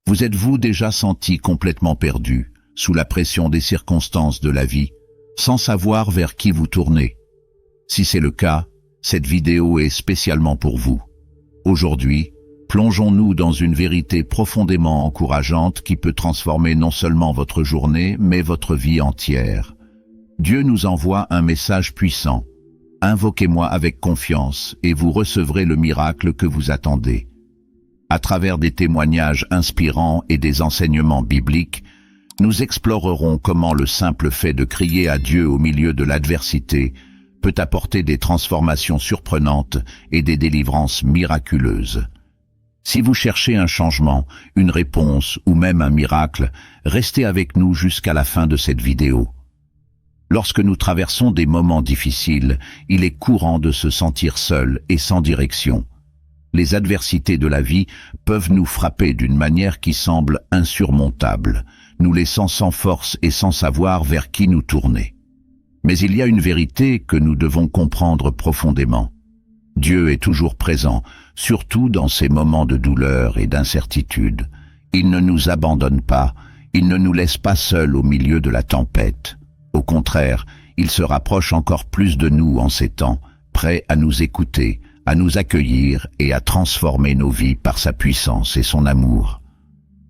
Vous êtes-vous déjà senti complètement perdu, sous la pression des circonstances de la vie, sans savoir vers qui vous tourner? Si c'est le cas, cette vidéo est spécialement pour vous. Aujourd'hui, plongeons-nous dans une vérité profondément encourageante qui peut transformer non seulement votre journée, mais votre vie entière. Dieu nous envoie un message puissant. Invoquez-moi avec confiance et vous recevrez le miracle que vous attendez. À travers des témoignages inspirants et des enseignements bibliques, nous explorerons comment le simple fait de crier à Dieu au milieu de l'adversité peut apporter des transformations surprenantes et des délivrances miraculeuses. Si vous cherchez un changement, une réponse ou même un miracle, restez avec nous jusqu'à la fin de cette vidéo. Lorsque nous traversons des moments difficiles, il est courant de se sentir seul et sans direction. Les adversités de la vie peuvent nous frapper d'une manière qui semble insurmontable, nous laissant sans force et sans savoir vers qui nous tourner. Mais il y a une vérité que nous devons comprendre profondément. Dieu est toujours présent, surtout dans ces moments de douleur et d'incertitude. Il ne nous abandonne pas, il ne nous laisse pas seuls au milieu de la tempête. Au contraire, il se rapproche encore plus de nous en ces temps, prêt à nous écouter, à nous accueillir et à transformer nos vies par sa puissance et son amour.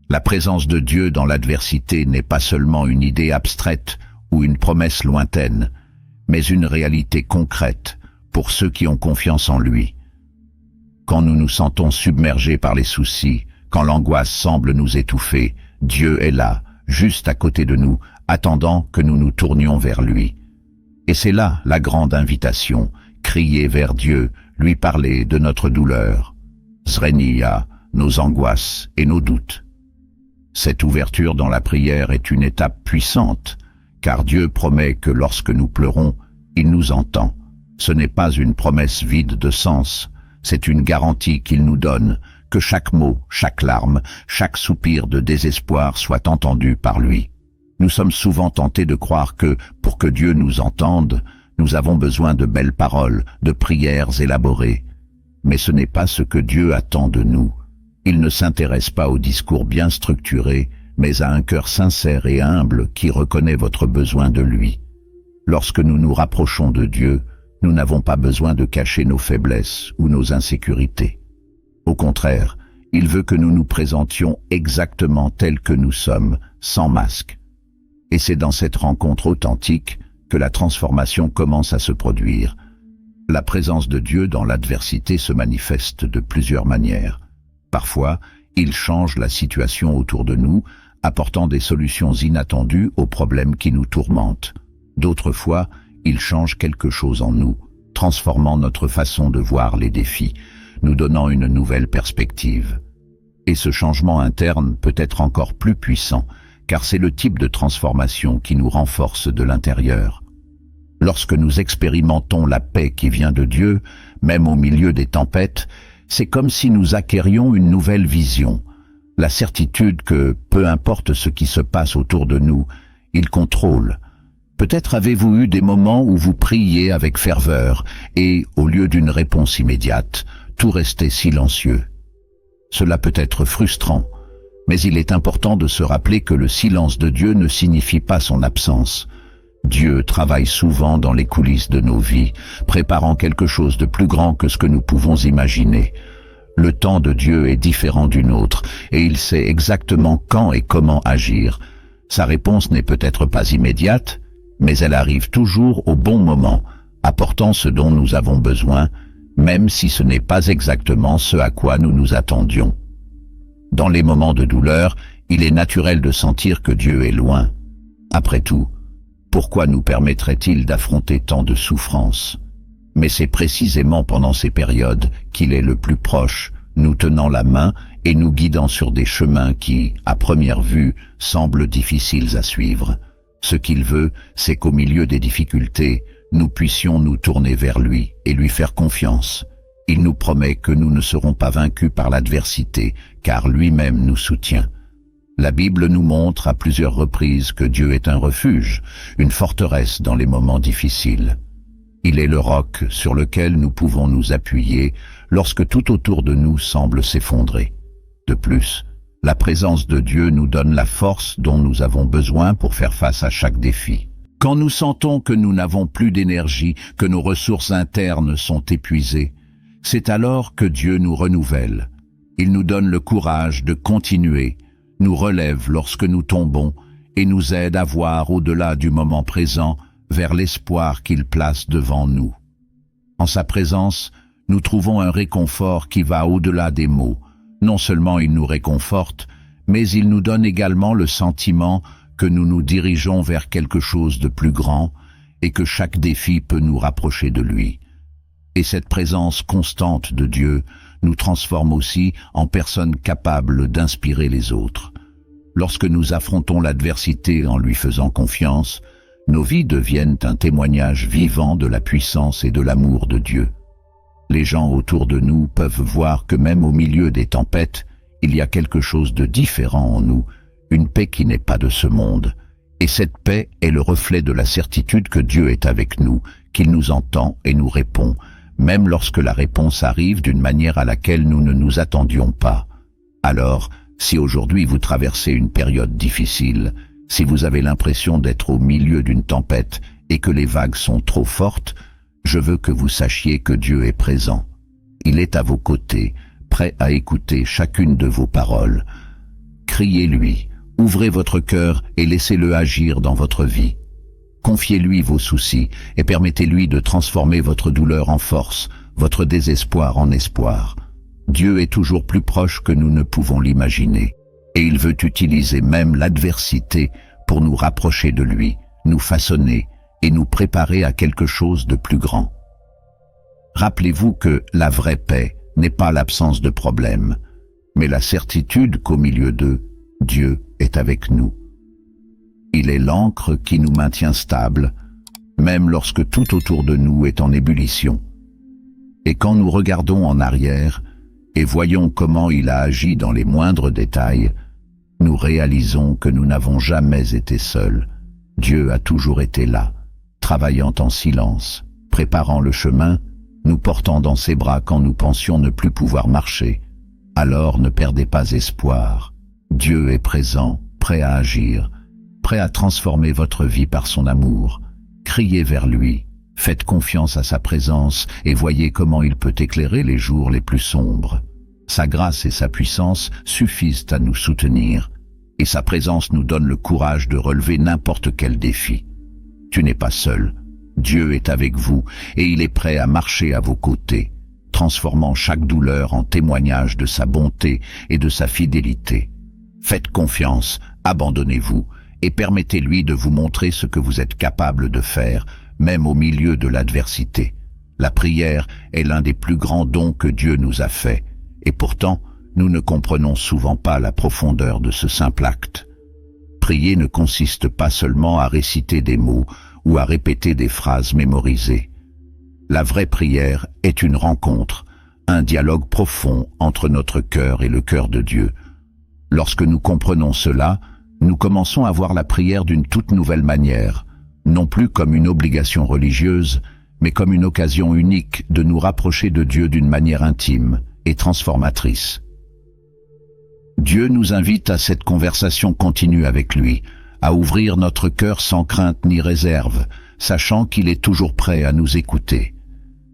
La présence de Dieu dans l'adversité n'est pas seulement une idée abstraite ou une promesse lointaine, mais une réalité concrète pour ceux qui ont confiance en lui. Quand nous nous sentons submergés par les soucis, quand l'angoisse semble nous étouffer, Dieu est là, juste à côté de nous, attendant que nous nous tournions vers lui. Et c'est là la grande invitation, crier vers Dieu, lui parler de notre douleur, Zrenia, nos angoisses et nos doutes. Cette ouverture dans la prière est une étape puissante, car Dieu promet que lorsque nous pleurons, il nous entend. Ce n'est pas une promesse vide de sens, c'est une garantie qu'il nous donne, que chaque mot, chaque larme, chaque soupir de désespoir soit entendu par lui. Nous sommes souvent tentés de croire que, pour que Dieu nous entende, nous avons besoin de belles paroles, de prières élaborées. Mais ce n'est pas ce que Dieu attend de nous. Il ne s'intéresse pas aux discours bien structurés, mais à un cœur sincère et humble qui reconnaît votre besoin de lui. Lorsque nous nous rapprochons de Dieu, nous n'avons pas besoin de cacher nos faiblesses ou nos insécurités. Au contraire, il veut que nous nous présentions exactement tels que nous sommes, sans masque. Et c'est dans cette rencontre authentique que la transformation commence à se produire. La présence de Dieu dans l'adversité se manifeste de plusieurs manières. Parfois, il change la situation autour de nous, apportant des solutions inattendues aux problèmes qui nous tourmentent. D'autres fois, il change quelque chose en nous, transformant notre façon de voir les défis, nous donnant une nouvelle perspective. Et ce changement interne peut être encore plus puissant, car c'est le type de transformation qui nous renforce de l'intérieur. Lorsque nous expérimentons la paix qui vient de Dieu, même au milieu des tempêtes, c'est comme si nous acquérions une nouvelle vision, la certitude que, peu importe ce qui se passe autour de nous, il contrôle. Peut-être avez-vous eu des moments où vous priez avec ferveur et, au lieu d'une réponse immédiate, tout restait silencieux. Cela peut être frustrant, mais il est important de se rappeler que le silence de Dieu ne signifie pas son absence. Dieu travaille souvent dans les coulisses de nos vies, préparant quelque chose de plus grand que ce que nous pouvons imaginer. Le temps de Dieu est différent du nôtre, et il sait exactement quand et comment agir. Sa réponse n'est peut-être pas immédiate, mais elle arrive toujours au bon moment, apportant ce dont nous avons besoin, même si ce n'est pas exactement ce à quoi nous nous attendions. Dans les moments de douleur, il est naturel de sentir que Dieu est loin. Après tout, pourquoi nous permettrait-il d'affronter tant de souffrances? Mais c'est précisément pendant ces périodes qu'il est le plus proche, nous tenant la main et nous guidant sur des chemins qui, à première vue, semblent difficiles à suivre. Ce qu'il veut, c'est qu'au milieu des difficultés, nous puissions nous tourner vers lui et lui faire confiance. Il nous promet que nous ne serons pas vaincus par l'adversité, car lui-même nous soutient. La Bible nous montre à plusieurs reprises que Dieu est un refuge, une forteresse dans les moments difficiles. Il est le roc sur lequel nous pouvons nous appuyer lorsque tout autour de nous semble s'effondrer. De plus, La présence de Dieu nous donne la force dont nous avons besoin pour faire face à chaque défi. Quand nous sentons que nous n'avons plus d'énergie, que nos ressources internes sont épuisées, c'est alors que Dieu nous renouvelle. Il nous donne le courage de continuer, nous relève lorsque nous tombons et nous aide à voir au-delà du moment présent vers l'espoir qu'il place devant nous. En sa présence, nous trouvons un réconfort qui va au-delà des mots. Non seulement il nous réconforte, mais il nous donne également le sentiment que nous nous dirigeons vers quelque chose de plus grand et que chaque défi peut nous rapprocher de lui. Et cette présence constante de Dieu nous transforme aussi en personnes capables d'inspirer les autres. Lorsque nous affrontons l'adversité en lui faisant confiance, nos vies deviennent un témoignage vivant de la puissance et de l'amour de Dieu. Les gens autour de nous peuvent voir que même au milieu des tempêtes, il y a quelque chose de différent en nous, une paix qui n'est pas de ce monde. Et cette paix est le reflet de la certitude que Dieu est avec nous, qu'il nous entend et nous répond, même lorsque la réponse arrive d'une manière à laquelle nous ne nous attendions pas. Alors, si aujourd'hui vous traversez une période difficile, si vous avez l'impression d'être au milieu d'une tempête et que les vagues sont trop fortes, je veux que vous sachiez que Dieu est présent. Il est à vos côtés, prêt à écouter chacune de vos paroles. Criez-lui, ouvrez votre cœur et laissez-le agir dans votre vie. Confiez-lui vos soucis et permettez-lui de transformer votre douleur en force, votre désespoir en espoir. Dieu est toujours plus proche que nous ne pouvons l'imaginer, et il veut utiliser même l'adversité pour nous rapprocher de lui, nous façonner et nous préparer à quelque chose de plus grand. Rappelez-vous que la vraie paix n'est pas l'absence de problèmes, mais la certitude qu'au milieu d'eux, Dieu est avec nous. Il est l'ancre qui nous maintient stables, même lorsque tout autour de nous est en ébullition. Et quand nous regardons en arrière et voyons comment il a agi dans les moindres détails, nous réalisons que nous n'avons jamais été seuls. Dieu a toujours été là, travaillant en silence, préparant le chemin, nous portant dans ses bras quand nous pensions ne plus pouvoir marcher. Alors ne perdez pas espoir. Dieu est présent, prêt à agir, prêt à transformer votre vie par son amour. Criez vers lui, faites confiance à sa présence et voyez comment il peut éclairer les jours les plus sombres. Sa grâce et sa puissance suffisent à nous soutenir, et sa présence nous donne le courage de relever n'importe quel défi. Tu n'es pas seul, Dieu est avec vous et il est prêt à marcher à vos côtés, transformant chaque douleur en témoignage de sa bonté et de sa fidélité. Faites confiance, abandonnez-vous et permettez-lui de vous montrer ce que vous êtes capable de faire, même au milieu de l'adversité. La prière est l'un des plus grands dons que Dieu nous a fait, et pourtant, nous ne comprenons souvent pas la profondeur de ce simple acte. Prier ne consiste pas seulement à réciter des mots ou à répéter des phrases mémorisées. La vraie prière est une rencontre, un dialogue profond entre notre cœur et le cœur de Dieu. Lorsque nous comprenons cela, nous commençons à voir la prière d'une toute nouvelle manière, non plus comme une obligation religieuse, mais comme une occasion unique de nous rapprocher de Dieu d'une manière intime et transformatrice. Dieu nous invite à cette conversation continue avec lui, à ouvrir notre cœur sans crainte ni réserve, sachant qu'il est toujours prêt à nous écouter.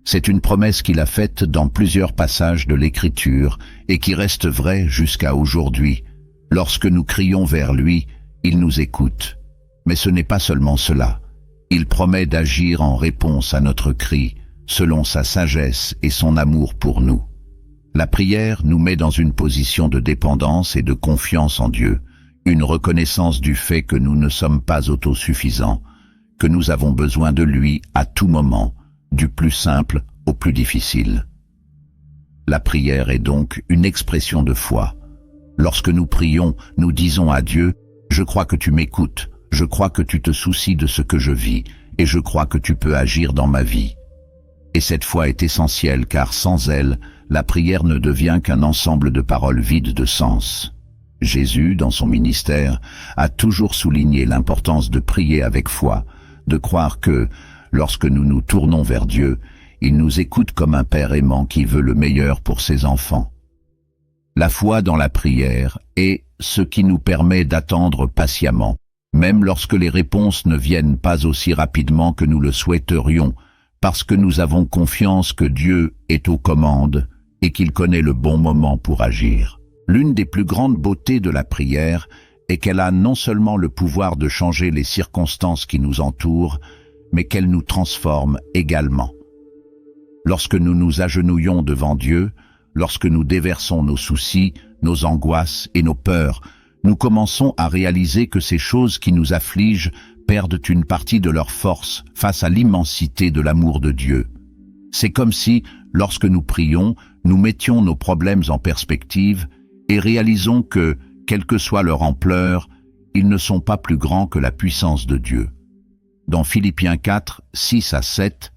C'est une promesse qu'il a faite dans plusieurs passages de l'Écriture et qui reste vraie jusqu'à aujourd'hui. Lorsque nous crions vers lui, il nous écoute. Mais ce n'est pas seulement cela. Il promet d'agir en réponse à notre cri, selon sa sagesse et son amour pour nous. La prière nous met dans une position de dépendance et de confiance en Dieu, une reconnaissance du fait que nous ne sommes pas autosuffisants, que nous avons besoin de lui à tout moment, du plus simple au plus difficile. La prière est donc une expression de foi. Lorsque nous prions, nous disons à Dieu, « Je crois que tu m'écoutes, je crois que tu te soucies de ce que je vis, et je crois que tu peux agir dans ma vie. » Et cette foi est essentielle car sans elle, la prière ne devient qu'un ensemble de paroles vides de sens. Jésus, dans son ministère, a toujours souligné l'importance de prier avec foi, de croire que, lorsque nous nous tournons vers Dieu, il nous écoute comme un père aimant qui veut le meilleur pour ses enfants. La foi dans la prière est ce qui nous permet d'attendre patiemment, même lorsque les réponses ne viennent pas aussi rapidement que nous le souhaiterions, parce que nous avons confiance que Dieu est aux commandes et qu'il connaît le bon moment pour agir. L'une des plus grandes beautés de la prière est qu'elle a non seulement le pouvoir de changer les circonstances qui nous entourent, mais qu'elle nous transforme également. Lorsque nous nous agenouillons devant Dieu, lorsque nous déversons nos soucis, nos angoisses et nos peurs, nous commençons à réaliser que ces choses qui nous affligent perdent une partie de leur force face à l'immensité de l'amour de Dieu. C'est comme si, lorsque nous prions, nous mettions nos problèmes en perspective et réalisons que, quelle que soit leur ampleur, ils ne sont pas plus grands que la puissance de Dieu. Dans Philippiens 4, 6 à 7,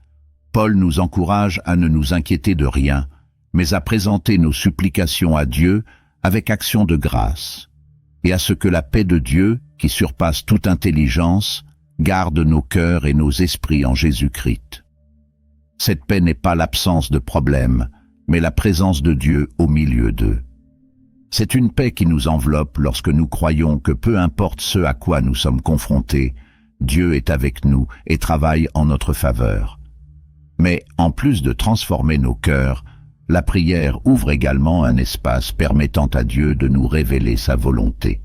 Paul nous encourage à ne nous inquiéter de rien, mais à présenter nos supplications à Dieu avec action de grâce, et à ce que la paix de Dieu, qui surpasse toute intelligence, garde nos cœurs et nos esprits en Jésus-Christ. Cette paix n'est pas l'absence de problèmes, mais la présence de Dieu au milieu d'eux. C'est une paix qui nous enveloppe lorsque nous croyons que peu importe ce à quoi nous sommes confrontés, Dieu est avec nous et travaille en notre faveur. Mais en plus de transformer nos cœurs, la prière ouvre également un espace permettant à Dieu de nous révéler sa volonté.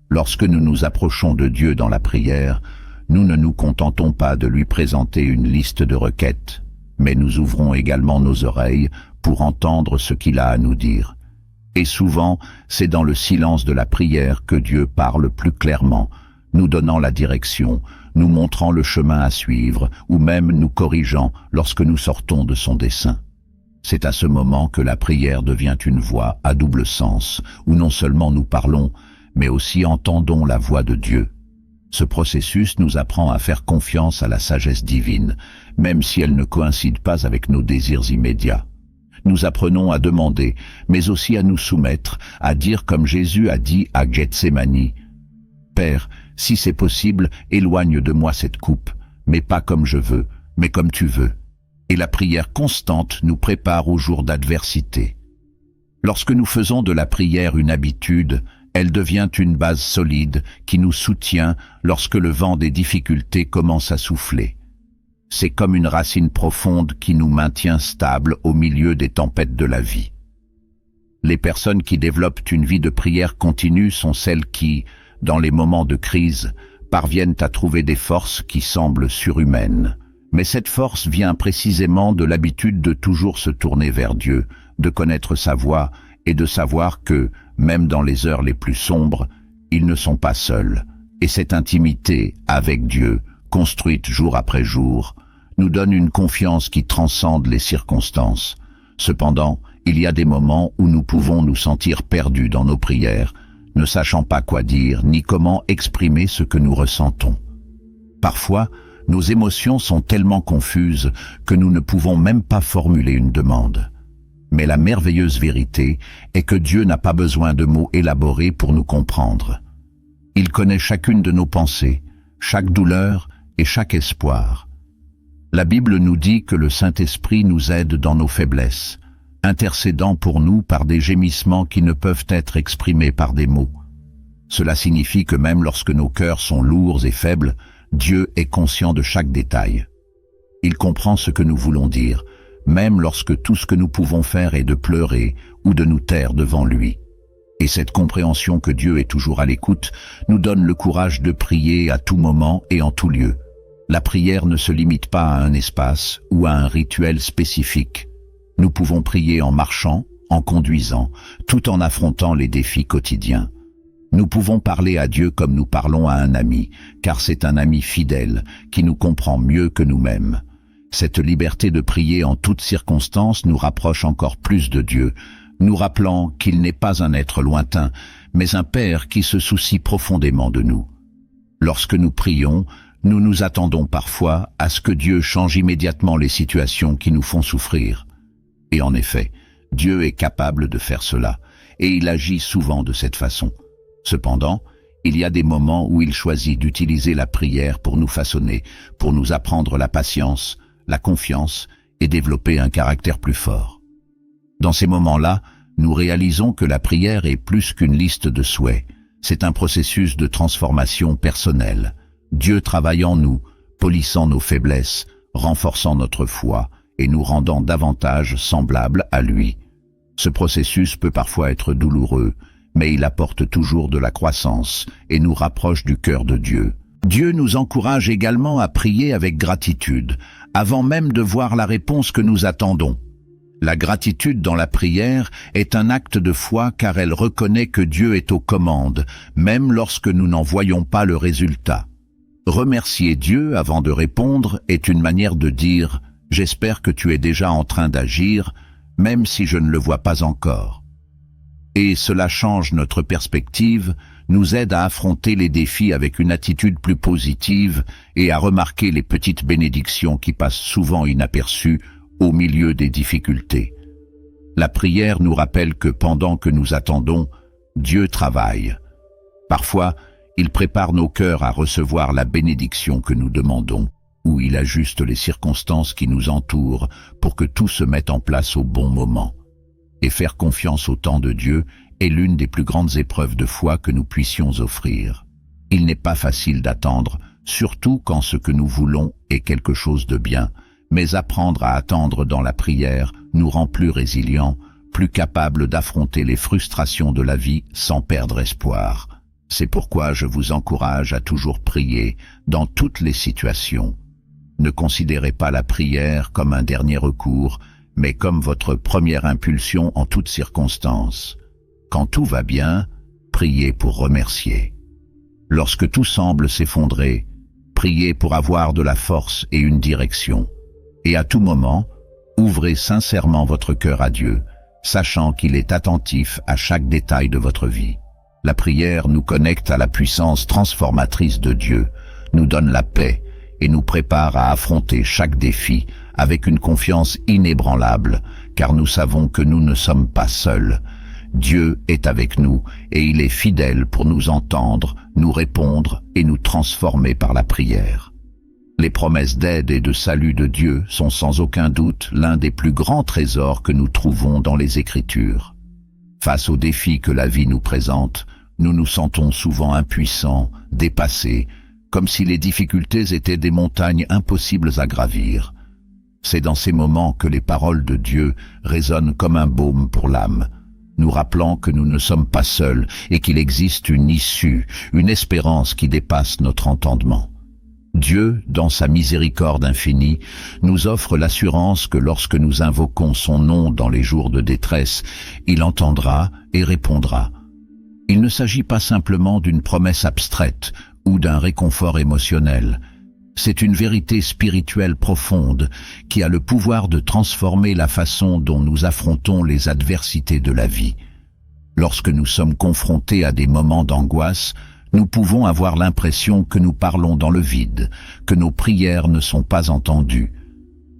Lorsque nous nous approchons de Dieu dans la prière, nous ne nous contentons pas de lui présenter une liste de requêtes, mais nous ouvrons également nos oreilles pour entendre ce qu'il a à nous dire. Et souvent, c'est dans le silence de la prière que Dieu parle plus clairement, nous donnant la direction, nous montrant le chemin à suivre, ou même nous corrigeant lorsque nous sortons de son dessein. C'est à ce moment que la prière devient une voix à double sens, où non seulement nous parlons, mais aussi entendons la voix de Dieu. Ce processus nous apprend à faire confiance à la sagesse divine, même si elle ne coïncide pas avec nos désirs immédiats. Nous apprenons à demander, mais aussi à nous soumettre, à dire comme Jésus a dit à Gethsémani, « Père, si c'est possible, éloigne de moi cette coupe, mais pas comme je veux, mais comme tu veux. » Et la prière constante nous prépare aux jours d'adversité. Lorsque nous faisons de la prière une habitude, elle devient une base solide qui nous soutient lorsque le vent des difficultés commence à souffler. C'est comme une racine profonde qui nous maintient stables au milieu des tempêtes de la vie. Les personnes qui développent une vie de prière continue sont celles qui, dans les moments de crise, parviennent à trouver des forces qui semblent surhumaines. Mais cette force vient précisément de l'habitude de toujours se tourner vers Dieu, de connaître sa voix et de savoir que, même dans les heures les plus sombres, ils ne sont pas seuls. Et cette intimité avec Dieu, construite jour après jour, nous donne une confiance qui transcende les circonstances. Cependant, il y a des moments où nous pouvons nous sentir perdus dans nos prières, ne sachant pas quoi dire ni comment exprimer ce que nous ressentons. Parfois, nos émotions sont tellement confuses que nous ne pouvons même pas formuler une demande. Mais la merveilleuse vérité est que Dieu n'a pas besoin de mots élaborés pour nous comprendre. Il connaît chacune de nos pensées, chaque douleur et chaque espoir. La Bible nous dit que le Saint-Esprit nous aide dans nos faiblesses, intercédant pour nous par des gémissements qui ne peuvent être exprimés par des mots. Cela signifie que même lorsque nos cœurs sont lourds et faibles, Dieu est conscient de chaque détail. Il comprend ce que nous voulons dire, même lorsque tout ce que nous pouvons faire est de pleurer ou de nous taire devant lui. Et cette compréhension que Dieu est toujours à l'écoute nous donne le courage de prier à tout moment et en tout lieu. La prière ne se limite pas à un espace ou à un rituel spécifique. Nous pouvons prier en marchant, en conduisant, tout en affrontant les défis quotidiens. Nous pouvons parler à Dieu comme nous parlons à un ami, car c'est un ami fidèle qui nous comprend mieux que nous-mêmes. Cette liberté de prier en toutes circonstances nous rapproche encore plus de Dieu, nous rappelant qu'il n'est pas un être lointain, mais un Père qui se soucie profondément de nous. Lorsque nous prions, nous nous attendons parfois à ce que Dieu change immédiatement les situations qui nous font souffrir. Et en effet, Dieu est capable de faire cela, et il agit souvent de cette façon. Cependant, il y a des moments où il choisit d'utiliser la prière pour nous façonner, pour nous apprendre la patience, la confiance et développer un caractère plus fort. Dans ces moments-là, nous réalisons que la prière est plus qu'une liste de souhaits. C'est un processus de transformation personnelle. Dieu travaille en nous, polissant nos faiblesses, renforçant notre foi et nous rendant davantage semblables à lui. Ce processus peut parfois être douloureux, mais il apporte toujours de la croissance et nous rapproche du cœur de Dieu. Dieu nous encourage également à prier avec gratitude, avant même de voir la réponse que nous attendons. La gratitude dans la prière est un acte de foi car elle reconnaît que Dieu est aux commandes, même lorsque nous n'en voyons pas le résultat. Remercier Dieu avant de répondre est une manière de dire « J'espère que tu es déjà en train d'agir, même si je ne le vois pas encore ». Et cela change notre perspective, nous aide à affronter les défis avec une attitude plus positive et à remarquer les petites bénédictions qui passent souvent inaperçues au milieu des difficultés. La prière nous rappelle que pendant que nous attendons, Dieu travaille. Parfois, il prépare nos cœurs à recevoir la bénédiction que nous demandons, ou il ajuste les circonstances qui nous entourent pour que tout se mette en place au bon moment. Et faire confiance au temps de Dieu est l'une des plus grandes épreuves de foi que nous puissions offrir. Il n'est pas facile d'attendre, surtout quand ce que nous voulons est quelque chose de bien, mais apprendre à attendre dans la prière nous rend plus résilients, plus capables d'affronter les frustrations de la vie sans perdre espoir. C'est pourquoi je vous encourage à toujours prier dans toutes les situations. Ne considérez pas la prière comme un dernier recours, mais comme votre première impulsion en toutes circonstances. Quand tout va bien, priez pour remercier. Lorsque tout semble s'effondrer, priez pour avoir de la force et une direction. Et à tout moment, ouvrez sincèrement votre cœur à Dieu, sachant qu'il est attentif à chaque détail de votre vie. La prière nous connecte à la puissance transformatrice de Dieu, nous donne la paix et nous prépare à affronter chaque défi avec une confiance inébranlable, car nous savons que nous ne sommes pas seuls. Dieu est avec nous et il est fidèle pour nous entendre, nous répondre et nous transformer par la prière. Les promesses d'aide et de salut de Dieu sont sans aucun doute l'un des plus grands trésors que nous trouvons dans les Écritures. Face aux défis que la vie nous présente, nous nous sentons souvent impuissants, dépassés, comme si les difficultés étaient des montagnes impossibles à gravir. C'est dans ces moments que les paroles de Dieu résonnent comme un baume pour l'âme, nous rappelant que nous ne sommes pas seuls et qu'il existe une issue, une espérance qui dépasse notre entendement. Dieu, dans sa miséricorde infinie, nous offre l'assurance que lorsque nous invoquons son nom dans les jours de détresse, il entendra et répondra. Il ne s'agit pas simplement d'une promesse abstraite ou d'un réconfort émotionnel. C'est une vérité spirituelle profonde qui a le pouvoir de transformer la façon dont nous affrontons les adversités de la vie. Lorsque nous sommes confrontés à des moments d'angoisse, nous pouvons avoir l'impression que nous parlons dans le vide, que nos prières ne sont pas entendues.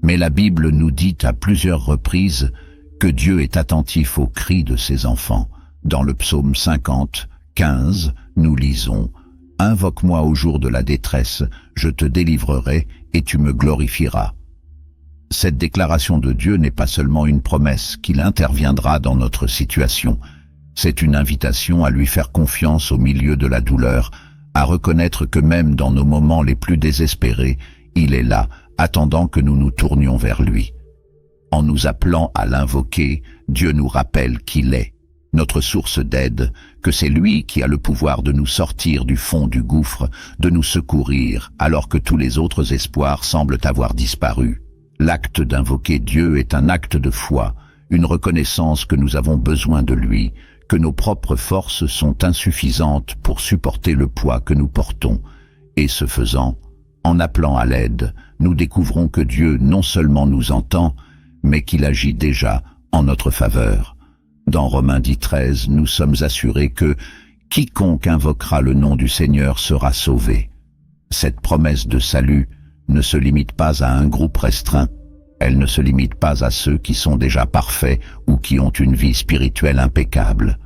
Mais la Bible nous dit à plusieurs reprises que Dieu est attentif aux cris de ses enfants. Dans le psaume 50, 15, nous lisons « Invoque-moi au jour de la détresse, je te délivrerai et tu me glorifieras ». Cette déclaration de Dieu n'est pas seulement une promesse qu'il interviendra dans notre situation. C'est une invitation à lui faire confiance au milieu de la douleur, à reconnaître que même dans nos moments les plus désespérés, il est là, attendant que nous nous tournions vers lui. En nous appelant à l'invoquer, Dieu nous rappelle qu'il est notre source d'aide, que c'est lui qui a le pouvoir de nous sortir du fond du gouffre, de nous secourir, alors que tous les autres espoirs semblent avoir disparu. L'acte d'invoquer Dieu est un acte de foi, une reconnaissance que nous avons besoin de lui, que nos propres forces sont insuffisantes pour supporter le poids que nous portons. Et ce faisant, en appelant à l'aide, nous découvrons que Dieu non seulement nous entend, mais qu'il agit déjà en notre faveur. Dans Romains 10:13, nous sommes assurés que « quiconque invoquera le nom du Seigneur sera sauvé ». Cette promesse de salut ne se limite pas à un groupe restreint. Elle ne se limite pas à ceux qui sont déjà parfaits ou qui ont une vie spirituelle impeccable.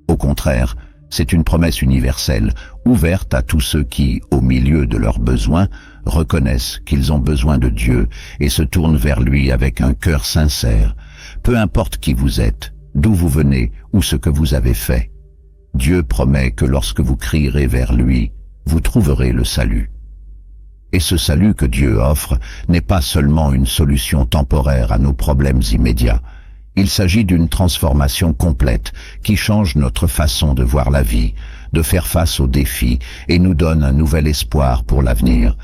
Au contraire, c'est une promesse universelle, ouverte à tous ceux qui, au milieu de leurs besoins, reconnaissent qu'ils ont besoin de Dieu et se tournent vers lui avec un cœur sincère. Peu importe qui vous êtes, d'où vous venez ou ce que vous avez fait. Dieu promet que lorsque vous crierez vers lui, vous trouverez le salut. Et ce salut que Dieu offre n'est pas seulement une solution temporaire à nos problèmes immédiats. Il s'agit d'une transformation complète qui change notre façon de voir la vie, de faire face aux défis et nous donne un nouvel espoir pour l'avenir.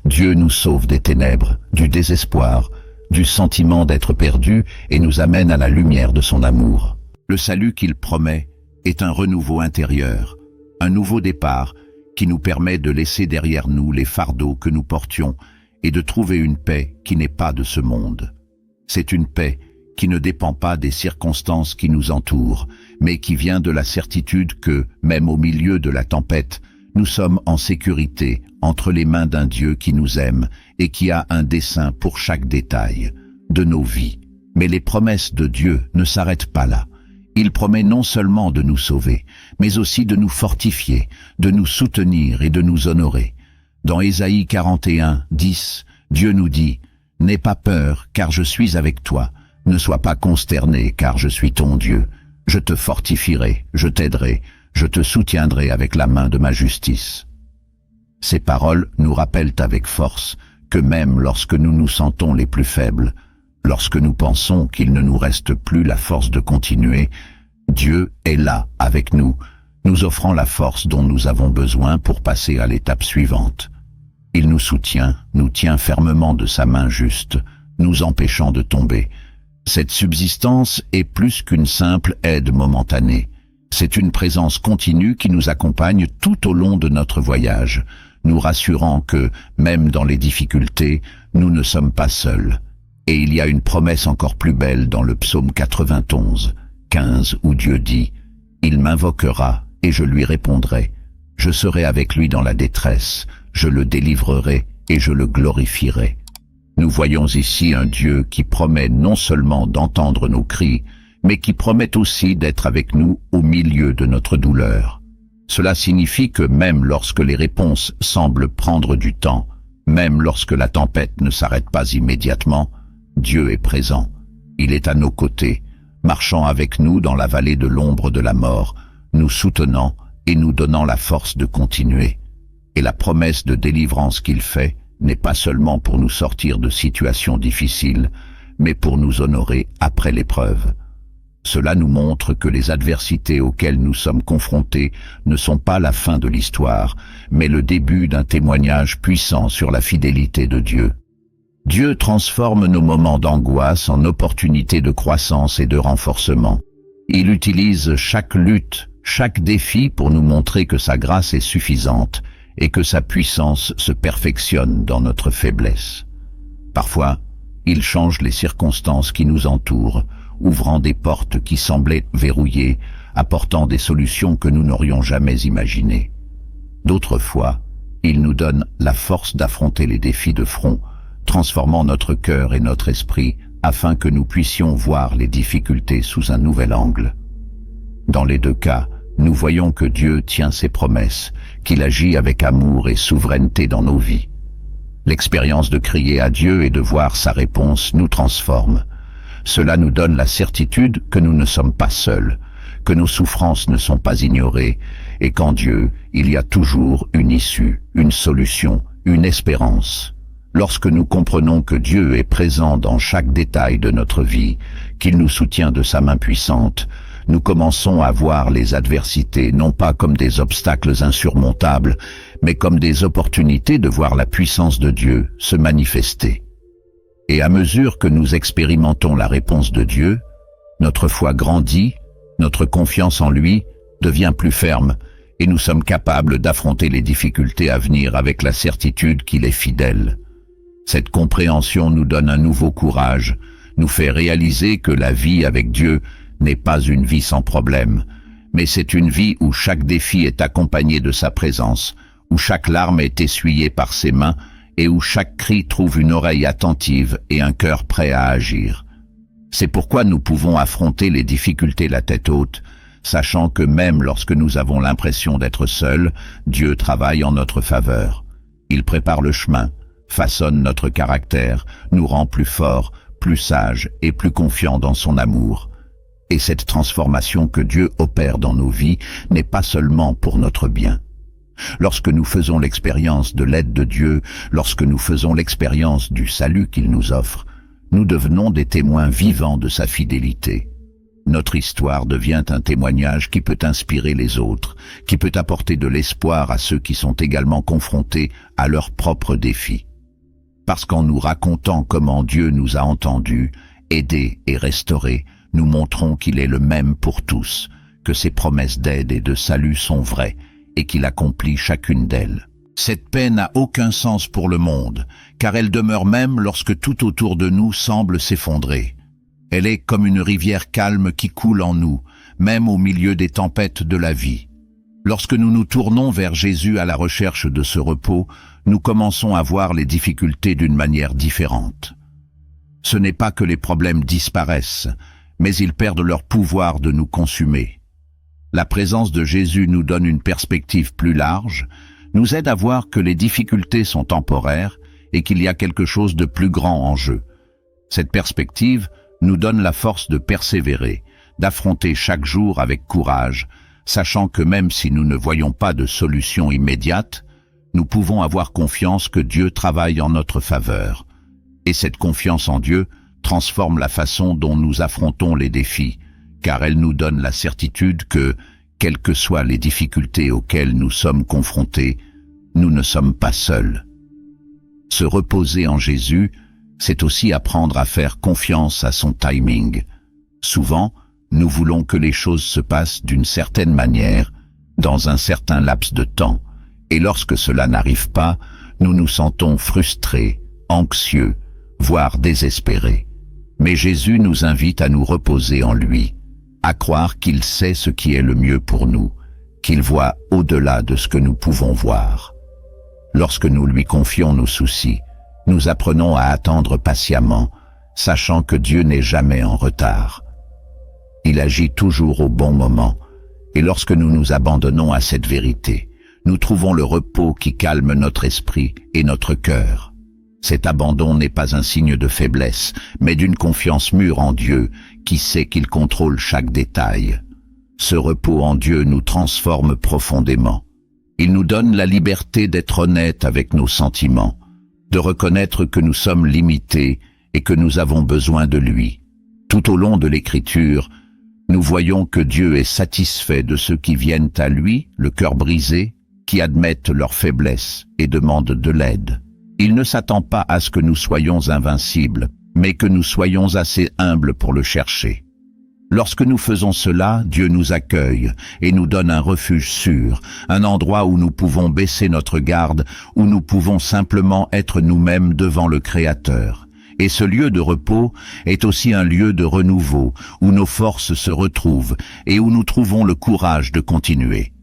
Dieu nous sauve des ténèbres, du désespoir, du sentiment d'être perdu et nous amène à la lumière de son amour. Le salut qu'il promet est un renouveau intérieur, un nouveau départ qui nous permet de laisser derrière nous les fardeaux que nous portions et de trouver une paix qui n'est pas de ce monde. C'est une paix qui ne dépend pas des circonstances qui nous entourent, mais qui vient de la certitude que, même au milieu de la tempête, nous sommes en sécurité entre les mains d'un Dieu qui nous aime et qui a un dessein pour chaque détail de nos vies. Mais les promesses de Dieu ne s'arrêtent pas là. Il promet non seulement de nous sauver, mais aussi de nous fortifier, de nous soutenir et de nous honorer. Dans Ésaïe 41, 10, Dieu nous dit « N'aie pas peur, car je suis avec toi. Ne sois pas consterné, car je suis ton Dieu. Je te fortifierai, je t'aiderai, je te soutiendrai avec la main de ma justice. » Ces paroles nous rappellent avec force que même lorsque nous nous sentons les plus faibles, lorsque nous pensons qu'il ne nous reste plus la force de continuer, Dieu est là avec nous, nous offrant la force dont nous avons besoin pour passer à l'étape suivante. Il nous soutient, nous tient fermement de sa main juste, nous empêchant de tomber. Cette subsistance est plus qu'une simple aide momentanée. C'est une présence continue qui nous accompagne tout au long de notre voyage, nous rassurant que, même dans les difficultés, nous ne sommes pas seuls. Et il y a une promesse encore plus belle dans le psaume 91, 15, où Dieu dit « Il m'invoquera et je lui répondrai. Je serai avec lui dans la détresse, je le délivrerai et je le glorifierai. » Nous voyons ici un Dieu qui promet non seulement d'entendre nos cris, mais qui promet aussi d'être avec nous au milieu de notre douleur. Cela signifie que même lorsque les réponses semblent prendre du temps, même lorsque la tempête ne s'arrête pas immédiatement, Dieu est présent. Il est à nos côtés, marchant avec nous dans la vallée de l'ombre de la mort, nous soutenant et nous donnant la force de continuer. Et la promesse de délivrance qu'il fait n'est pas seulement pour nous sortir de situations difficiles, mais pour nous honorer après l'épreuve. Cela nous montre que les adversités auxquelles nous sommes confrontés ne sont pas la fin de l'histoire, mais le début d'un témoignage puissant sur la fidélité de Dieu. Dieu transforme nos moments d'angoisse en opportunités de croissance et de renforcement. Il utilise chaque lutte, chaque défi pour nous montrer que sa grâce est suffisante et que sa puissance se perfectionne dans notre faiblesse. Parfois, il change les circonstances qui nous entourent, ouvrant des portes qui semblaient verrouillées, apportant des solutions que nous n'aurions jamais imaginées. D'autres fois, il nous donne la force d'affronter les défis de front, transformant notre cœur et notre esprit afin que nous puissions voir les difficultés sous un nouvel angle. Dans les deux cas, nous voyons que Dieu tient ses promesses, qu'il agit avec amour et souveraineté dans nos vies. L'expérience de crier à Dieu et de voir sa réponse nous transforme. Cela nous donne la certitude que nous ne sommes pas seuls, que nos souffrances ne sont pas ignorées, et qu'en Dieu, il y a toujours une issue, une solution, une espérance. Lorsque nous comprenons que Dieu est présent dans chaque détail de notre vie, qu'il nous soutient de sa main puissante, nous commençons à voir les adversités non pas comme des obstacles insurmontables, mais comme des opportunités de voir la puissance de Dieu se manifester. Et à mesure que nous expérimentons la réponse de Dieu, notre foi grandit, notre confiance en lui devient plus ferme, et nous sommes capables d'affronter les difficultés à venir avec la certitude qu'il est fidèle. Cette compréhension nous donne un nouveau courage, nous fait réaliser que la vie avec Dieu n'est pas une vie sans problème, mais c'est une vie où chaque défi est accompagné de sa présence, où chaque larme est essuyée par ses mains et où chaque cri trouve une oreille attentive et un cœur prêt à agir. C'est pourquoi nous pouvons affronter les difficultés la tête haute, sachant que même lorsque nous avons l'impression d'être seuls, Dieu travaille en notre faveur. Il prépare le chemin, façonne notre caractère, nous rend plus forts, plus sages et plus confiants dans son amour. Et cette transformation que Dieu opère dans nos vies n'est pas seulement pour notre bien. Lorsque nous faisons l'expérience de l'aide de Dieu, lorsque nous faisons l'expérience du salut qu'il nous offre, nous devenons des témoins vivants de sa fidélité. Notre histoire devient un témoignage qui peut inspirer les autres, qui peut apporter de l'espoir à ceux qui sont également confrontés à leurs propres défis. Parce qu'en nous racontant comment Dieu nous a entendus, aidés et restaurés, nous montrons qu'il est le même pour tous, que ses promesses d'aide et de salut sont vraies, et qu'il accomplit chacune d'elles. Cette paix n'a aucun sens pour le monde, car elle demeure même lorsque tout autour de nous semble s'effondrer. Elle est comme une rivière calme qui coule en nous, même au milieu des tempêtes de la vie. Lorsque nous nous tournons vers Jésus à la recherche de ce repos, nous commençons à voir les difficultés d'une manière différente. Ce n'est pas que les problèmes disparaissent, mais ils perdent leur pouvoir de nous consumer. La présence de Jésus nous donne une perspective plus large, nous aide à voir que les difficultés sont temporaires et qu'il y a quelque chose de plus grand en jeu. Cette perspective nous donne la force de persévérer, d'affronter chaque jour avec courage, sachant que même si nous ne voyons pas de solution immédiate, nous pouvons avoir confiance que Dieu travaille en notre faveur. Et cette confiance en Dieu transforme la façon dont nous affrontons les défis, car elle nous donne la certitude que, quelles que soient les difficultés auxquelles nous sommes confrontés, nous ne sommes pas seuls. Se reposer en Jésus, c'est aussi apprendre à faire confiance à son timing. Souvent, nous voulons que les choses se passent d'une certaine manière, dans un certain laps de temps, et lorsque cela n'arrive pas, nous nous sentons frustrés, anxieux, voire désespérés. Mais Jésus nous invite à nous reposer en lui, à croire qu'il sait ce qui est le mieux pour nous, qu'il voit au-delà de ce que nous pouvons voir. Lorsque nous lui confions nos soucis, nous apprenons à attendre patiemment, sachant que Dieu n'est jamais en retard. Il agit toujours au bon moment, et lorsque nous nous abandonnons à cette vérité, nous trouvons le repos qui calme notre esprit et notre cœur. Cet abandon n'est pas un signe de faiblesse, mais d'une confiance mûre en Dieu, qui sait qu'il contrôle chaque détail. Ce repos en Dieu nous transforme profondément. Il nous donne la liberté d'être honnête avec nos sentiments, de reconnaître que nous sommes limités et que nous avons besoin de lui. Tout au long de l'Écriture, nous voyons que Dieu est satisfait de ceux qui viennent à lui, le cœur brisé, qui admettent leur faiblesse et demandent de l'aide. Il ne s'attend pas à ce que nous soyons invincibles, mais que nous soyons assez humbles pour le chercher. Lorsque nous faisons cela, Dieu nous accueille et nous donne un refuge sûr, un endroit où nous pouvons baisser notre garde, où nous pouvons simplement être nous-mêmes devant le Créateur. Et ce lieu de repos est aussi un lieu de renouveau, où nos forces se retrouvent et où nous trouvons le courage de continuer.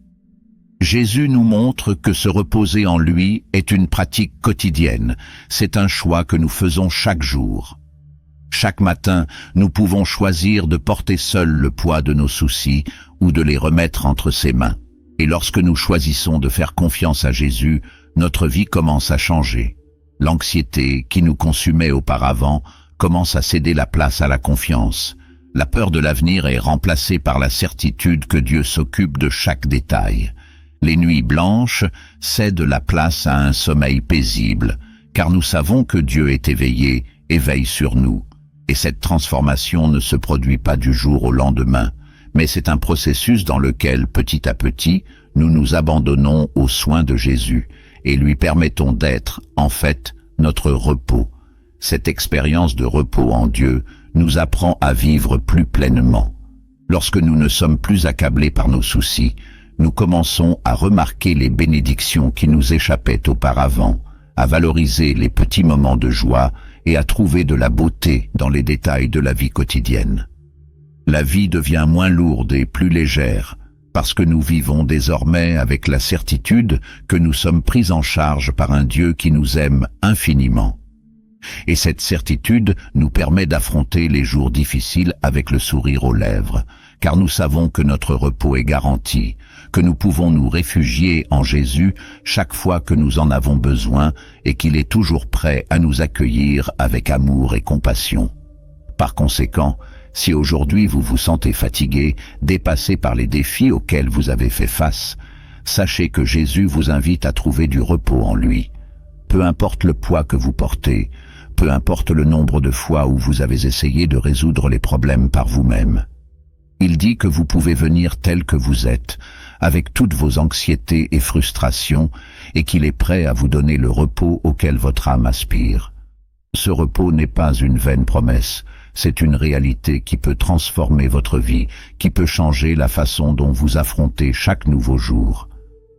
Jésus nous montre que se reposer en lui est une pratique quotidienne, c'est un choix que nous faisons chaque jour. Chaque matin, nous pouvons choisir de porter seuls le poids de nos soucis ou de les remettre entre ses mains. Et lorsque nous choisissons de faire confiance à Jésus, notre vie commence à changer. L'anxiété qui nous consumait auparavant commence à céder la place à la confiance. La peur de l'avenir est remplacée par la certitude que Dieu s'occupe de chaque détail. Les nuits blanches cèdent la place à un sommeil paisible, car nous savons que Dieu est éveillé et veille sur nous. Et cette transformation ne se produit pas du jour au lendemain, mais c'est un processus dans lequel, petit à petit, nous nous abandonnons aux soins de Jésus et lui permettons d'être, en fait, notre repos. Cette expérience de repos en Dieu nous apprend à vivre plus pleinement. Lorsque nous ne sommes plus accablés par nos soucis, nous commençons à remarquer les bénédictions qui nous échappaient auparavant, à valoriser les petits moments de joie et à trouver de la beauté dans les détails de la vie quotidienne. La vie devient moins lourde et plus légère, parce que nous vivons désormais avec la certitude que nous sommes pris en charge par un Dieu qui nous aime infiniment. Et cette certitude nous permet d'affronter les jours difficiles avec le sourire aux lèvres, car nous savons que notre repos est garanti, que nous pouvons nous réfugier en Jésus chaque fois que nous en avons besoin et qu'il est toujours prêt à nous accueillir avec amour et compassion. Par conséquent, Si aujourd'hui vous vous sentez fatigué, dépassé par les défis auxquels vous avez fait face, sachez que Jésus vous invite à trouver du repos en lui. Peu importe le poids que vous portez, peu importe le nombre de fois où vous avez essayé de résoudre les problèmes par vous-même. Il dit que vous pouvez venir tel que vous êtes, avec toutes vos anxiétés et frustrations, et qu'il est prêt à vous donner le repos auquel votre âme aspire. Ce repos n'est pas une vaine promesse, c'est une réalité qui peut transformer votre vie, qui peut changer la façon dont vous affrontez chaque nouveau jour.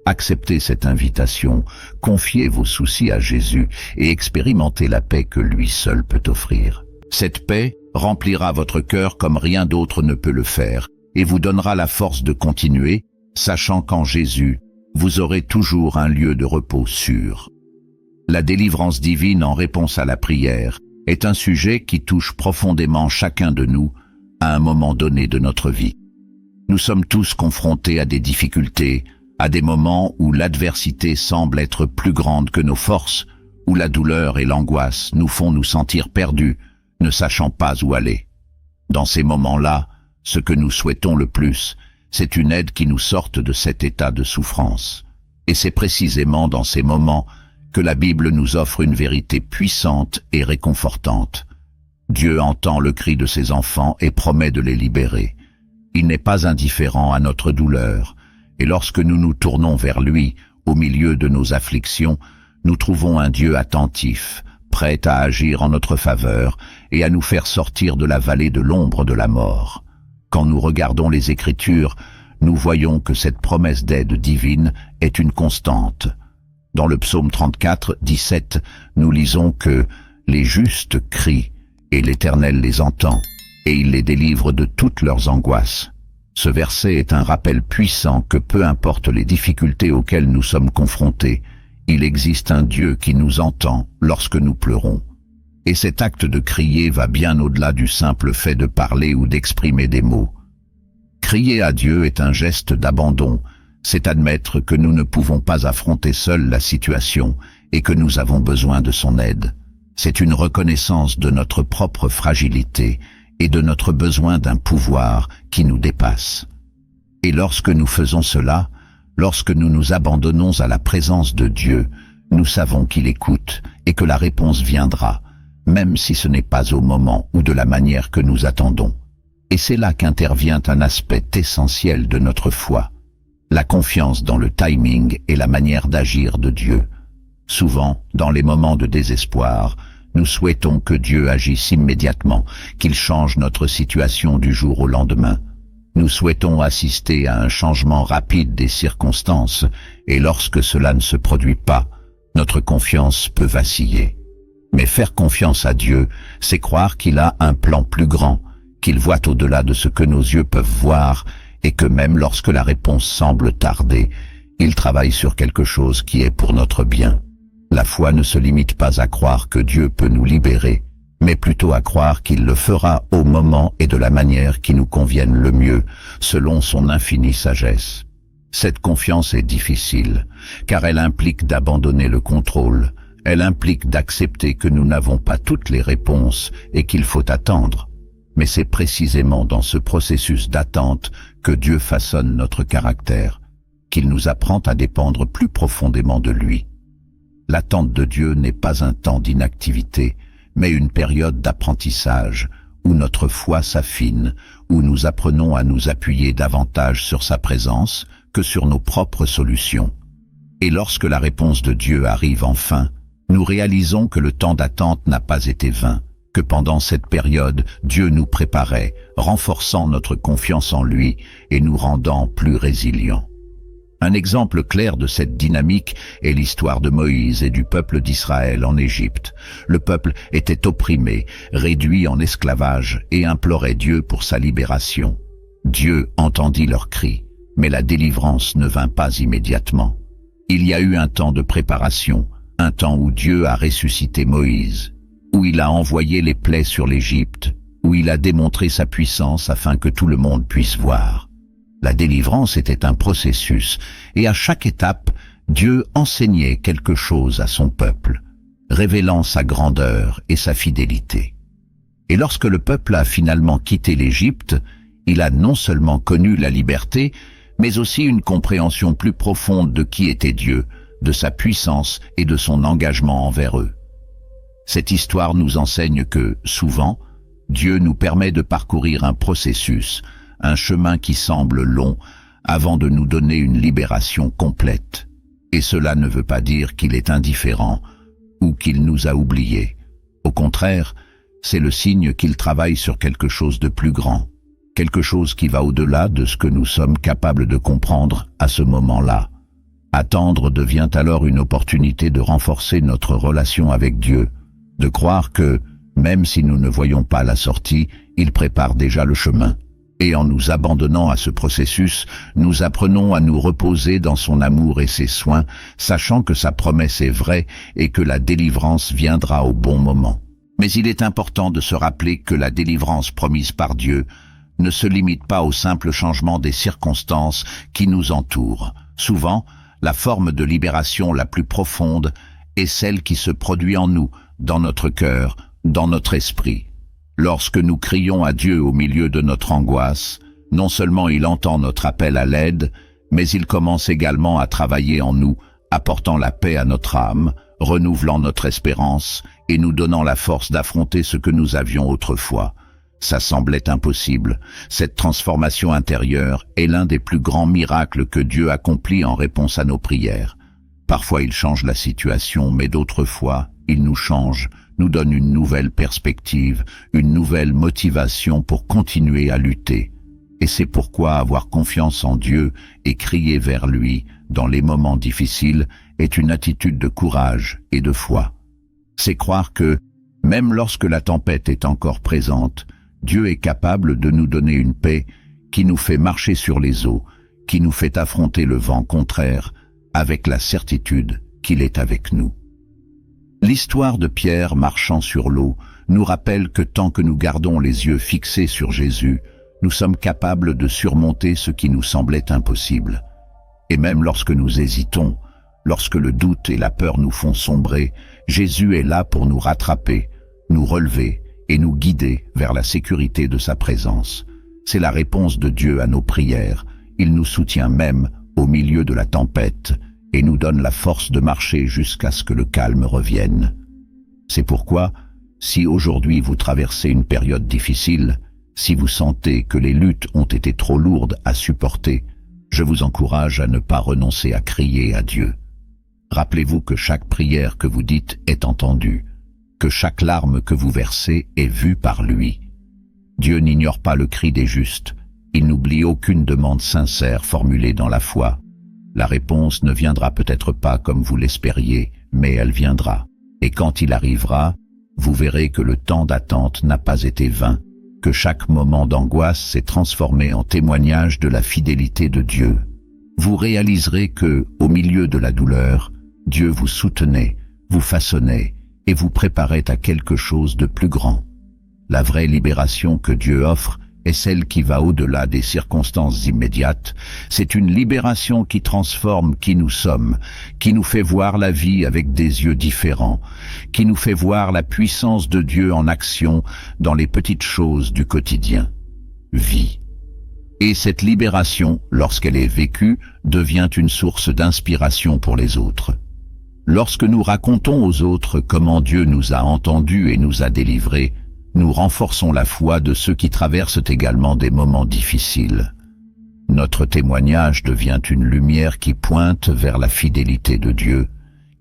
Acceptez cette invitation, confiez vos soucis à Jésus et expérimentez la paix que lui seul peut offrir. Cette paix remplira votre cœur comme rien d'autre ne peut le faire et vous donnera la force de continuer, sachant qu'en Jésus, vous aurez toujours un lieu de repos sûr. La délivrance divine en réponse à la prière est un sujet qui touche profondément chacun de nous à un moment donné de notre vie. Nous sommes tous confrontés à des difficultés, à des moments où l'adversité semble être plus grande que nos forces, où la douleur et l'angoisse nous font nous sentir perdus, ne sachant pas où aller. Dans ces moments-là, ce que nous souhaitons le plus, c'est une aide qui nous sorte de cet état de souffrance. Et c'est précisément dans ces moments que la Bible nous offre une vérité puissante et réconfortante. Dieu entend le cri de ses enfants et promet de les libérer. Il n'est pas indifférent à notre douleur, et lorsque nous nous tournons vers lui, au milieu de nos afflictions, nous trouvons un Dieu attentif, prêt à agir en notre faveur et à nous faire sortir de la vallée de l'ombre de la mort. Quand nous regardons les Écritures, nous voyons que cette promesse d'aide divine est une constante. Dans le psaume 34, 17, nous lisons que « Les justes crient, et l'Éternel les entend, et il les délivre de toutes leurs angoisses ». Ce verset est un rappel puissant que peu importe les difficultés auxquelles nous sommes confrontés, il existe un Dieu qui nous entend lorsque nous pleurons. Et cet acte de crier va bien au-delà du simple fait de parler ou d'exprimer des mots. Crier à Dieu est un geste d'abandon, c'est admettre que nous ne pouvons pas affronter seuls la situation et que nous avons besoin de son aide. C'est une reconnaissance de notre propre fragilité et de notre besoin d'un pouvoir qui nous dépasse. Et lorsque nous faisons cela, lorsque nous nous abandonnons à la présence de Dieu, nous savons qu'il écoute et que la réponse viendra, même si ce n'est pas au moment ou de la manière que nous attendons. Et c'est là qu'intervient un aspect essentiel de notre foi, la confiance dans le timing et la manière d'agir de Dieu. Souvent, dans les moments de désespoir, nous souhaitons que Dieu agisse immédiatement, qu'il change notre situation du jour au lendemain. Nous souhaitons assister à un changement rapide des circonstances, et lorsque cela ne se produit pas, notre confiance peut vaciller. Mais faire confiance à Dieu, c'est croire qu'il a un plan plus grand, qu'il voit au-delà de ce que nos yeux peuvent voir, et que même lorsque la réponse semble tarder, il travaille sur quelque chose qui est pour notre bien. La foi ne se limite pas à croire que Dieu peut nous libérer, mais plutôt à croire qu'il le fera au moment et de la manière qui nous convienne le mieux, selon son infinie sagesse. Cette confiance est difficile, car elle implique d'abandonner le contrôle, elle implique d'accepter que nous n'avons pas toutes les réponses et qu'il faut attendre. Mais c'est précisément dans ce processus d'attente que Dieu façonne notre caractère, qu'il nous apprend à dépendre plus profondément de lui. L'attente de Dieu n'est pas un temps d'inactivité, mais une période d'apprentissage, où notre foi s'affine, où nous apprenons à nous appuyer davantage sur sa présence que sur nos propres solutions. Et lorsque la réponse de Dieu arrive enfin, nous réalisons que le temps d'attente n'a pas été vain, que pendant cette période, Dieu nous préparait, renforçant notre confiance en lui et nous rendant plus résilients. Un exemple clair de cette dynamique est l'histoire de Moïse et du peuple d'Israël en Égypte. Le peuple était opprimé, réduit en esclavage et implorait Dieu pour sa libération. Dieu entendit leurs cris, mais la délivrance ne vint pas immédiatement. Il y a eu un temps de préparation, un temps où Dieu a ressuscité Moïse, où il a envoyé les plaies sur l'Égypte, où il a démontré sa puissance afin que tout le monde puisse voir. La délivrance était un processus, et à chaque étape, Dieu enseignait quelque chose à son peuple, révélant sa grandeur et sa fidélité. Et lorsque le peuple a finalement quitté l'Égypte, il a non seulement connu la liberté, mais aussi une compréhension plus profonde de qui était Dieu, de sa puissance et de son engagement envers eux. Cette histoire nous enseigne que, souvent, Dieu nous permet de parcourir un processus, un chemin qui semble long, avant de nous donner une libération complète. Et cela ne veut pas dire qu'il est indifférent ou qu'il nous a oubliés. Au contraire, c'est le signe qu'il travaille sur quelque chose de plus grand, quelque chose qui va au-delà de ce que nous sommes capables de comprendre à ce moment-là. Attendre devient alors une opportunité de renforcer notre relation avec Dieu, de croire que, même si nous ne voyons pas la sortie, il prépare déjà le chemin. Et en nous abandonnant à ce processus, nous apprenons à nous reposer dans son amour et ses soins, sachant que sa promesse est vraie et que la délivrance viendra au bon moment. Mais il est important de se rappeler que la délivrance promise par Dieu ne se limite pas au simple changement des circonstances qui nous entourent. Souvent, la forme de libération la plus profonde est celle qui se produit en nous, dans notre cœur, dans notre esprit. Lorsque nous crions à Dieu au milieu de notre angoisse, non seulement il entend notre appel à l'aide, mais il commence également à travailler en nous, apportant la paix à notre âme, renouvelant notre espérance et nous donnant la force d'affronter ce que nous avions autrefois. Ça semblait impossible. Cette transformation intérieure est l'un des plus grands miracles que Dieu accomplit en réponse à nos prières. Parfois il change la situation, mais d'autres fois, il nous change, nous donne une nouvelle perspective, une nouvelle motivation pour continuer à lutter. Et c'est pourquoi avoir confiance en Dieu et crier vers lui dans les moments difficiles est une attitude de courage et de foi. C'est croire que, même lorsque la tempête est encore présente, Dieu est capable de nous donner une paix qui nous fait marcher sur les eaux, qui nous fait affronter le vent contraire avec la certitude qu'il est avec nous. L'histoire de Pierre marchant sur l'eau nous rappelle que tant que nous gardons les yeux fixés sur Jésus, nous sommes capables de surmonter ce qui nous semblait impossible. Et même lorsque nous hésitons, lorsque le doute et la peur nous font sombrer, Jésus est là pour nous rattraper, nous relever et nous guider vers la sécurité de sa présence. C'est la réponse de Dieu à nos prières. Il nous soutient même au milieu de la tempête et nous donne la force de marcher jusqu'à ce que le calme revienne. C'est pourquoi, si aujourd'hui vous traversez une période difficile, si vous sentez que les luttes ont été trop lourdes à supporter, je vous encourage à ne pas renoncer à crier à Dieu. Rappelez-vous que chaque prière que vous dites est entendue, que chaque larme que vous versez est vue par lui. Dieu n'ignore pas le cri des justes, il n'oublie aucune demande sincère formulée dans la foi. La réponse ne viendra peut-être pas comme vous l'espériez, mais elle viendra. Et quand il arrivera, vous verrez que le temps d'attente n'a pas été vain, que chaque moment d'angoisse s'est transformé en témoignage de la fidélité de Dieu. Vous réaliserez que, au milieu de la douleur, Dieu vous soutenait, vous façonnait et vous préparait à quelque chose de plus grand. La vraie libération que Dieu offre est celle qui va au-delà des circonstances immédiates. C'est une libération qui transforme qui nous sommes, qui nous fait voir la vie avec des yeux différents, qui nous fait voir la puissance de Dieu en action dans les petites choses du quotidien. Vie. Et cette libération, lorsqu'elle est vécue, devient une source d'inspiration pour les autres. Lorsque nous racontons aux autres comment Dieu nous a entendus et nous a délivrés, nous renforçons la foi de ceux qui traversent également des moments difficiles. Notre témoignage devient une lumière qui pointe vers la fidélité de Dieu,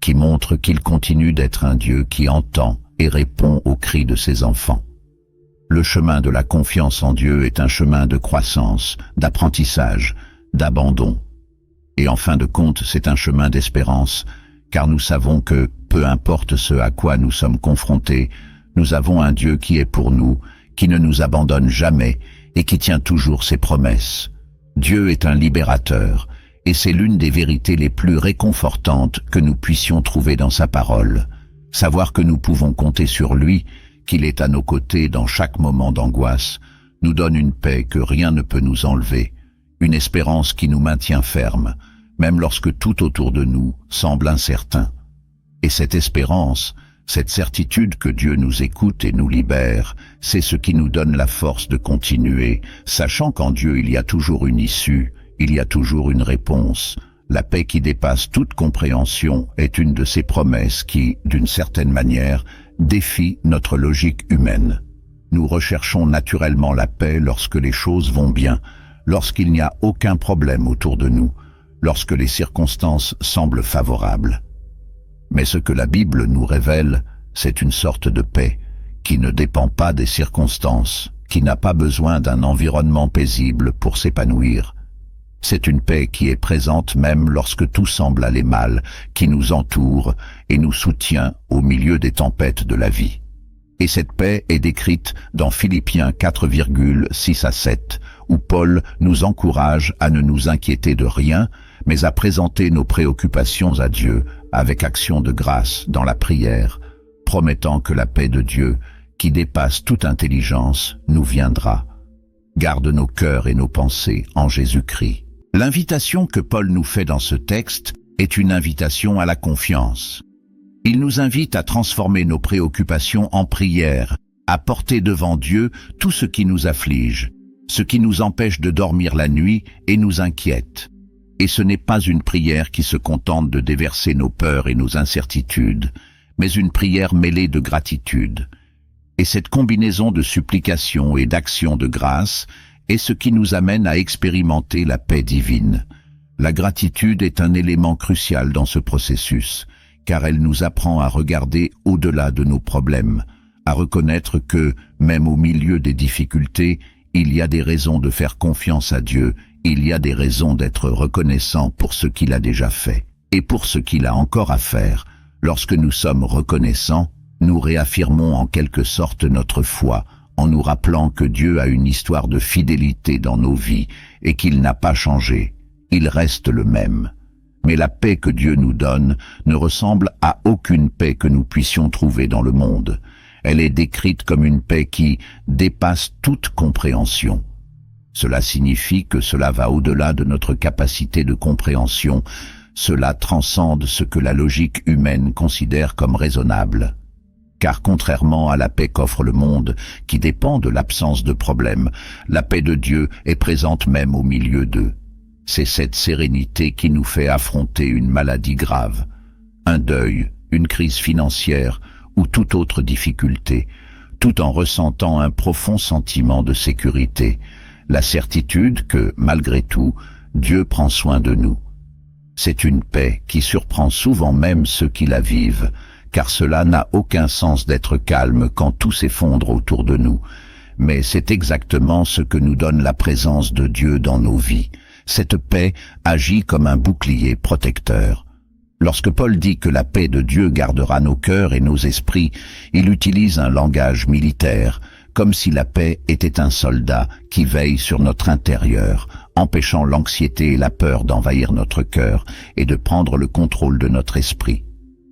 qui montre qu'il continue d'être un Dieu qui entend et répond aux cris de ses enfants. Le chemin de la confiance en Dieu est un chemin de croissance, d'apprentissage, d'abandon. Et en fin de compte, c'est un chemin d'espérance, car nous savons que, peu importe ce à quoi nous sommes confrontés, nous avons un Dieu qui est pour nous, qui ne nous abandonne jamais et qui tient toujours ses promesses. Dieu est un libérateur, et c'est l'une des vérités les plus réconfortantes que nous puissions trouver dans sa parole. Savoir que nous pouvons compter sur lui, qu'il est à nos côtés dans chaque moment d'angoisse, nous donne une paix que rien ne peut nous enlever, une espérance qui nous maintient fermes, même lorsque tout autour de nous semble incertain. Et cette espérance, Cette certitude que Dieu nous écoute et nous libère, c'est ce qui nous donne la force de continuer, sachant qu'en Dieu il y a toujours une issue, il y a toujours une réponse. La paix qui dépasse toute compréhension est une de ces promesses qui, d'une certaine manière, défie notre logique humaine. Nous recherchons naturellement la paix lorsque les choses vont bien, lorsqu'il n'y a aucun problème autour de nous, lorsque les circonstances semblent favorables. Mais ce que la Bible nous révèle, c'est une sorte de paix qui ne dépend pas des circonstances, qui n'a pas besoin d'un environnement paisible pour s'épanouir. C'est une paix qui est présente même lorsque tout semble aller mal, qui nous entoure et nous soutient au milieu des tempêtes de la vie. Et cette paix est décrite dans Philippiens 4,6 à 7, où Paul nous encourage à ne nous inquiéter de rien, mais à présenter nos préoccupations à Dieu avec action de grâce dans la prière, promettant que la paix de Dieu, qui dépasse toute intelligence, nous viendra. Garde nos cœurs et nos pensées en Jésus-Christ. L'invitation que Paul nous fait dans ce texte est une invitation à la confiance. Il nous invite à transformer nos préoccupations en prière, à porter devant Dieu tout ce qui nous afflige, ce qui nous empêche de dormir la nuit et nous inquiète. Et ce n'est pas une prière qui se contente de déverser nos peurs et nos incertitudes, mais une prière mêlée de gratitude. Et cette combinaison de supplication et d'action de grâce est ce qui nous amène à expérimenter la paix divine. La gratitude est un élément crucial dans ce processus, car elle nous apprend à regarder au-delà de nos problèmes, à reconnaître que, même au milieu des difficultés, il y a des raisons de faire confiance à Dieu, il y a des raisons d'être reconnaissant pour ce qu'il a déjà fait, et pour ce qu'il a encore à faire. Lorsque nous sommes reconnaissants, nous réaffirmons en quelque sorte notre foi, en nous rappelant que Dieu a une histoire de fidélité dans nos vies et qu'il n'a pas changé. Il reste le même. Mais la paix que Dieu nous donne ne ressemble à aucune paix que nous puissions trouver dans le monde. Elle est décrite comme une paix qui dépasse toute compréhension. Cela signifie que cela va au-delà de notre capacité de compréhension. Cela transcende ce que la logique humaine considère comme raisonnable. Car contrairement à la paix qu'offre le monde, qui dépend de l'absence de problèmes, la paix de Dieu est présente même au milieu d'eux. C'est cette sérénité qui nous fait affronter une maladie grave, un deuil, une crise financière ou toute autre difficulté, tout en ressentant un profond sentiment de sécurité, la certitude que, malgré tout, Dieu prend soin de nous. C'est une paix qui surprend souvent même ceux qui la vivent, car cela n'a aucun sens d'être calme quand tout s'effondre autour de nous. Mais c'est exactement ce que nous donne la présence de Dieu dans nos vies. Cette paix agit comme un bouclier protecteur. Lorsque Paul dit que la paix de Dieu gardera nos cœurs et nos esprits, il utilise un langage militaire, comme si la paix était un soldat qui veille sur notre intérieur, empêchant l'anxiété et la peur d'envahir notre cœur et de prendre le contrôle de notre esprit.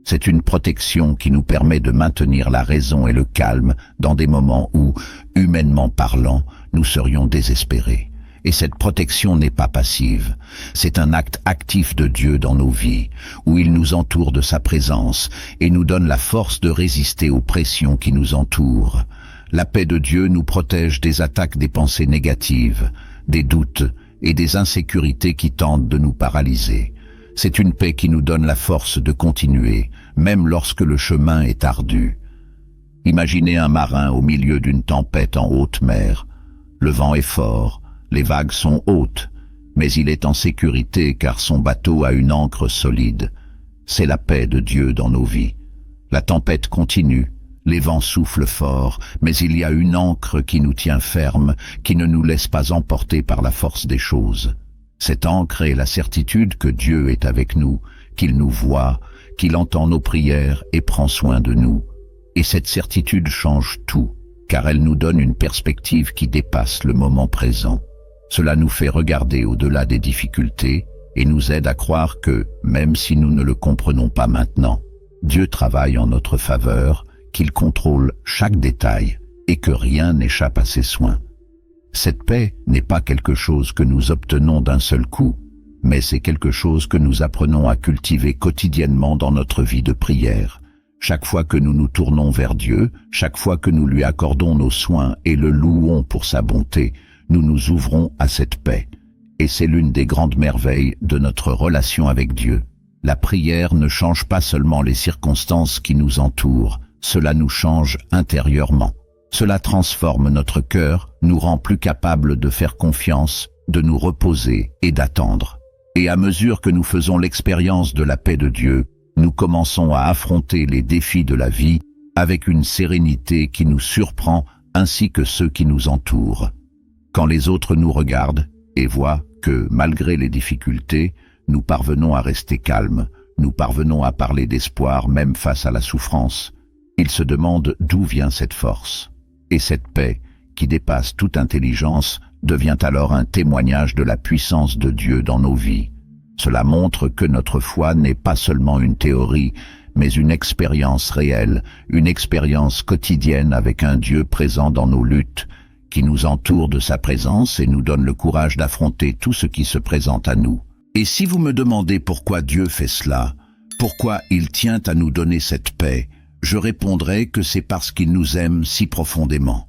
C'est une protection qui nous permet de maintenir la raison et le calme dans des moments où, humainement parlant, nous serions désespérés. Et cette protection n'est pas passive. C'est un acte actif de Dieu dans nos vies, où il nous entoure de sa présence et nous donne la force de résister aux pressions qui nous entourent. La paix de Dieu nous protège des attaques des pensées négatives, des doutes et des insécurités qui tentent de nous paralyser. C'est une paix qui nous donne la force de continuer, même lorsque le chemin est ardu. Imaginez un marin au milieu d'une tempête en haute mer. Le vent est fort, les vagues sont hautes, mais il est en sécurité car son bateau a une ancre solide. C'est la paix de Dieu dans nos vies. La tempête continue, les vents soufflent fort, mais il y a une ancre qui nous tient ferme, qui ne nous laisse pas emporter par la force des choses. Cette ancre est la certitude que Dieu est avec nous, qu'il nous voit, qu'il entend nos prières et prend soin de nous. Et cette certitude change tout, car elle nous donne une perspective qui dépasse le moment présent. Cela nous fait regarder au-delà des difficultés et nous aide à croire que, même si nous ne le comprenons pas maintenant, Dieu travaille en notre faveur, qu'il contrôle chaque détail et que rien n'échappe à ses soins. Cette paix n'est pas quelque chose que nous obtenons d'un seul coup, mais c'est quelque chose que nous apprenons à cultiver quotidiennement dans notre vie de prière. Chaque fois que nous nous tournons vers Dieu, chaque fois que nous lui accordons nos soins et le louons pour sa bonté, nous nous ouvrons à cette paix. Et c'est l'une des grandes merveilles de notre relation avec Dieu. La prière ne change pas seulement les circonstances qui nous entourent, cela nous change intérieurement. Cela transforme notre cœur, nous rend plus capables de faire confiance, de nous reposer et d'attendre. Et à mesure que nous faisons l'expérience de la paix de Dieu, nous commençons à affronter les défis de la vie avec une sérénité qui nous surprend ainsi que ceux qui nous entourent. Quand les autres nous regardent et voient que, malgré les difficultés, nous parvenons à rester calmes, nous parvenons à parler d'espoir même face à la souffrance, ils se demandent d'où vient cette force. Et cette paix, qui dépasse toute intelligence, devient alors un témoignage de la puissance de Dieu dans nos vies. Cela montre que notre foi n'est pas seulement une théorie, mais une expérience réelle, une expérience quotidienne avec un Dieu présent dans nos luttes, qui nous entoure de sa présence et nous donne le courage d'affronter tout ce qui se présente à nous. Et si vous me demandez pourquoi Dieu fait cela, pourquoi il tient à nous donner cette paix, je répondrai que c'est parce qu'il nous aime si profondément.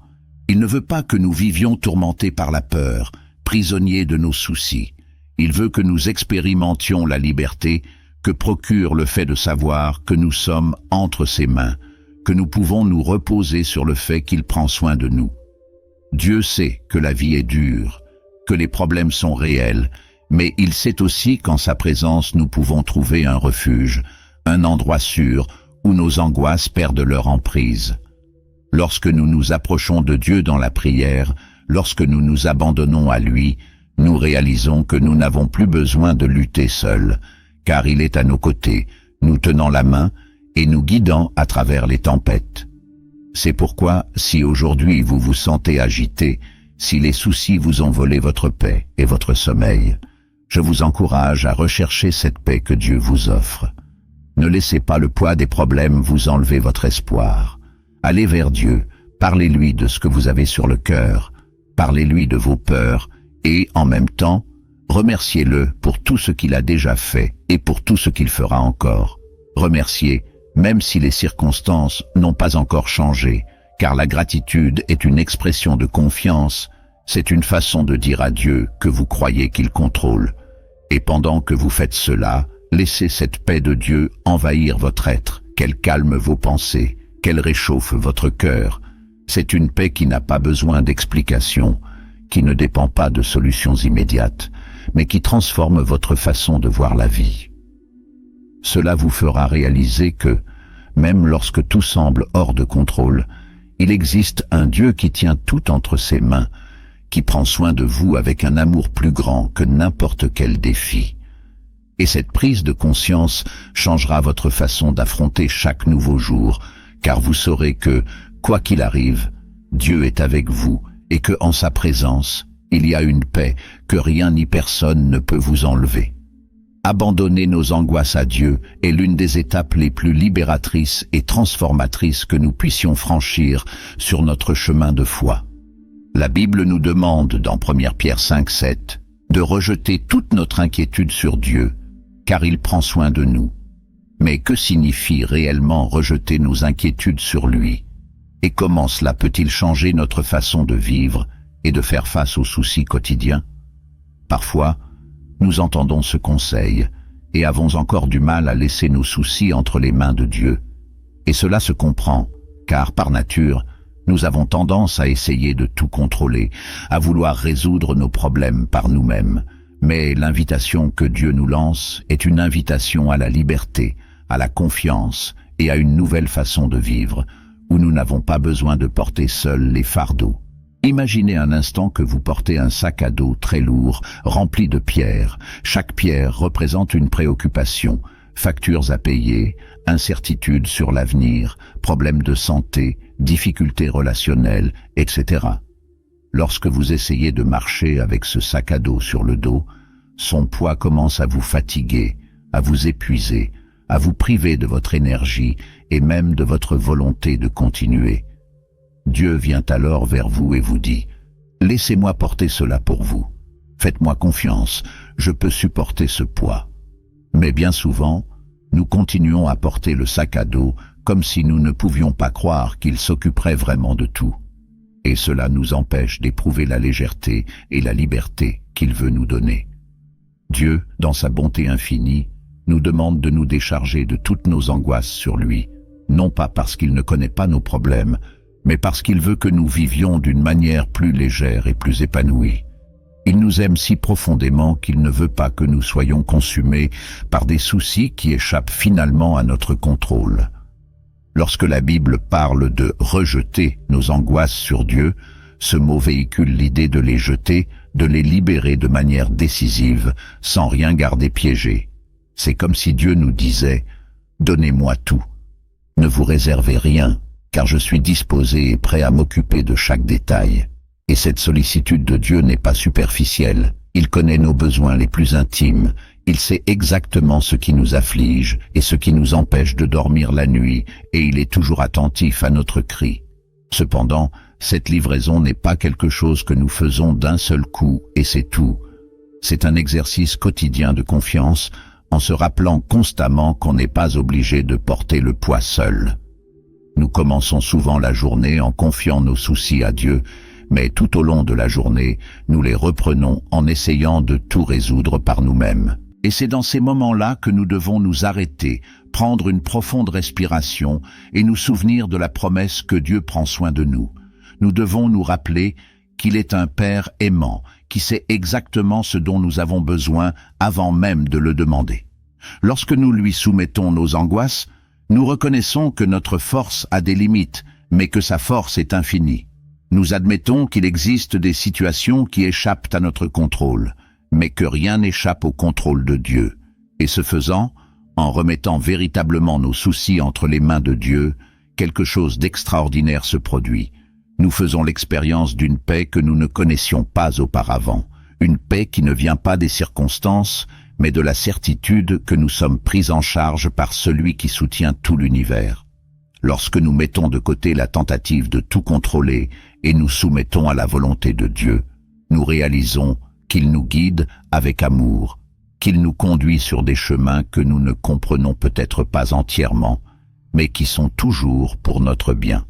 Il ne veut pas que nous vivions tourmentés par la peur, prisonniers de nos soucis. Il veut que nous expérimentions la liberté que procure le fait de savoir que nous sommes entre ses mains, que nous pouvons nous reposer sur le fait qu'il prend soin de nous. Dieu sait que la vie est dure, que les problèmes sont réels, mais il sait aussi qu'en sa présence nous pouvons trouver un refuge, un endroit sûr où nos angoisses perdent leur emprise. Lorsque nous nous approchons de Dieu dans la prière, lorsque nous nous abandonnons à lui, nous réalisons que nous n'avons plus besoin de lutter seuls, car il est à nos côtés, nous tenant la main et nous guidant à travers les tempêtes. C'est pourquoi, si aujourd'hui vous vous sentez agité, si les soucis vous ont volé votre paix et votre sommeil, je vous encourage à rechercher cette paix que Dieu vous offre. Ne laissez pas le poids des problèmes vous enlever votre espoir. Allez vers Dieu, parlez-lui de ce que vous avez sur le cœur, parlez-lui de vos peurs et, en même temps, remerciez-le pour tout ce qu'il a déjà fait et pour tout ce qu'il fera encore. Remerciez, même si les circonstances n'ont pas encore changé, car la gratitude est une expression de confiance, c'est une façon de dire à Dieu que vous croyez qu'il contrôle. Et pendant que vous faites cela, laissez cette paix de Dieu envahir votre être, qu'elle calme vos pensées, qu'elle réchauffe votre cœur. C'est une paix qui n'a pas besoin d'explications, qui ne dépend pas de solutions immédiates, mais qui transforme votre façon de voir la vie. Cela vous fera réaliser que, même lorsque tout semble hors de contrôle, il existe un Dieu qui tient tout entre ses mains, qui prend soin de vous avec un amour plus grand que n'importe quel défi. Et cette prise de conscience changera votre façon d'affronter chaque nouveau jour, car vous saurez que, quoi qu'il arrive, Dieu est avec vous et que, en sa présence, il y a une paix que rien ni personne ne peut vous enlever. Abandonner nos angoisses à Dieu est l'une des étapes les plus libératrices et transformatrices que nous puissions franchir sur notre chemin de foi. La Bible nous demande, dans 1 Pierre 5,7, de rejeter toute notre inquiétude sur Dieu, car il prend soin de nous. Mais que signifie réellement rejeter nos inquiétudes sur lui? Et comment cela peut-il changer notre façon de vivre et de faire face aux soucis quotidiens? Parfois, nous entendons ce conseil et avons encore du mal à laisser nos soucis entre les mains de Dieu. Et cela se comprend, car par nature, nous avons tendance à essayer de tout contrôler, à vouloir résoudre nos problèmes par nous-mêmes. Mais l'invitation que Dieu nous lance est une invitation à la liberté, à la confiance et à une nouvelle façon de vivre, où nous n'avons pas besoin de porter seuls les fardeaux. Imaginez un instant que vous portez un sac à dos très lourd, rempli de pierres. Chaque pierre représente une préoccupation, factures à payer, incertitudes sur l'avenir, problèmes de santé, difficultés relationnelles, etc. Lorsque vous essayez de marcher avec ce sac à dos sur le dos, son poids commence à vous fatiguer, à vous épuiser, à vous priver de votre énergie et même de votre volonté de continuer. Dieu vient alors vers vous et vous dit « Laissez-moi porter cela pour vous. Faites-moi confiance, je peux supporter ce poids. » Mais bien souvent, nous continuons à porter le sac à dos comme si nous ne pouvions pas croire qu'il s'occuperait vraiment de tout. Et cela nous empêche d'éprouver la légèreté et la liberté qu'il veut nous donner. Dieu, dans sa bonté infinie, nous demande de nous décharger de toutes nos angoisses sur lui, non pas parce qu'il ne connaît pas nos problèmes, mais parce qu'il veut que nous vivions d'une manière plus légère et plus épanouie. Il nous aime si profondément qu'il ne veut pas que nous soyons consumés par des soucis qui échappent finalement à notre contrôle. Lorsque la Bible parle de rejeter nos angoisses sur Dieu, ce mot véhicule l'idée de les jeter, de les libérer de manière décisive, sans rien garder piégé. C'est comme si Dieu nous disait « Donnez-moi tout. Ne vous réservez rien, car je suis disposé et prêt à m'occuper de chaque détail. » Et cette sollicitude de Dieu n'est pas superficielle. Il connaît nos besoins les plus intimes. Il sait exactement ce qui nous afflige et ce qui nous empêche de dormir la nuit, et il est toujours attentif à notre cri. Cependant, cette livraison n'est pas quelque chose que nous faisons d'un seul coup, et c'est tout. C'est un exercice quotidien de confiance, en se rappelant constamment qu'on n'est pas obligé de porter le poids seul. Nous commençons souvent la journée en confiant nos soucis à Dieu, mais tout au long de la journée, nous les reprenons en essayant de tout résoudre par nous-mêmes. Et c'est dans ces moments-là que nous devons nous arrêter, prendre une profonde respiration et nous souvenir de la promesse que Dieu prend soin de nous. Nous devons nous rappeler qu'il est un Père aimant, qui sait exactement ce dont nous avons besoin avant même de le demander. Lorsque nous lui soumettons nos angoisses, nous reconnaissons que notre force a des limites, mais que sa force est infinie. Nous admettons qu'il existe des situations qui échappent à notre contrôle, mais que rien n'échappe au contrôle de Dieu. Et ce faisant, en remettant véritablement nos soucis entre les mains de Dieu, quelque chose d'extraordinaire se produit. Nous faisons l'expérience d'une paix que nous ne connaissions pas auparavant, une paix qui ne vient pas des circonstances, mais de la certitude que nous sommes pris en charge par celui qui soutient tout l'univers. Lorsque nous mettons de côté la tentative de tout contrôler et nous soumettons à la volonté de Dieu, nous réalisons qu'il nous guide avec amour, qu'il nous conduit sur des chemins que nous ne comprenons peut-être pas entièrement, mais qui sont toujours pour notre bien.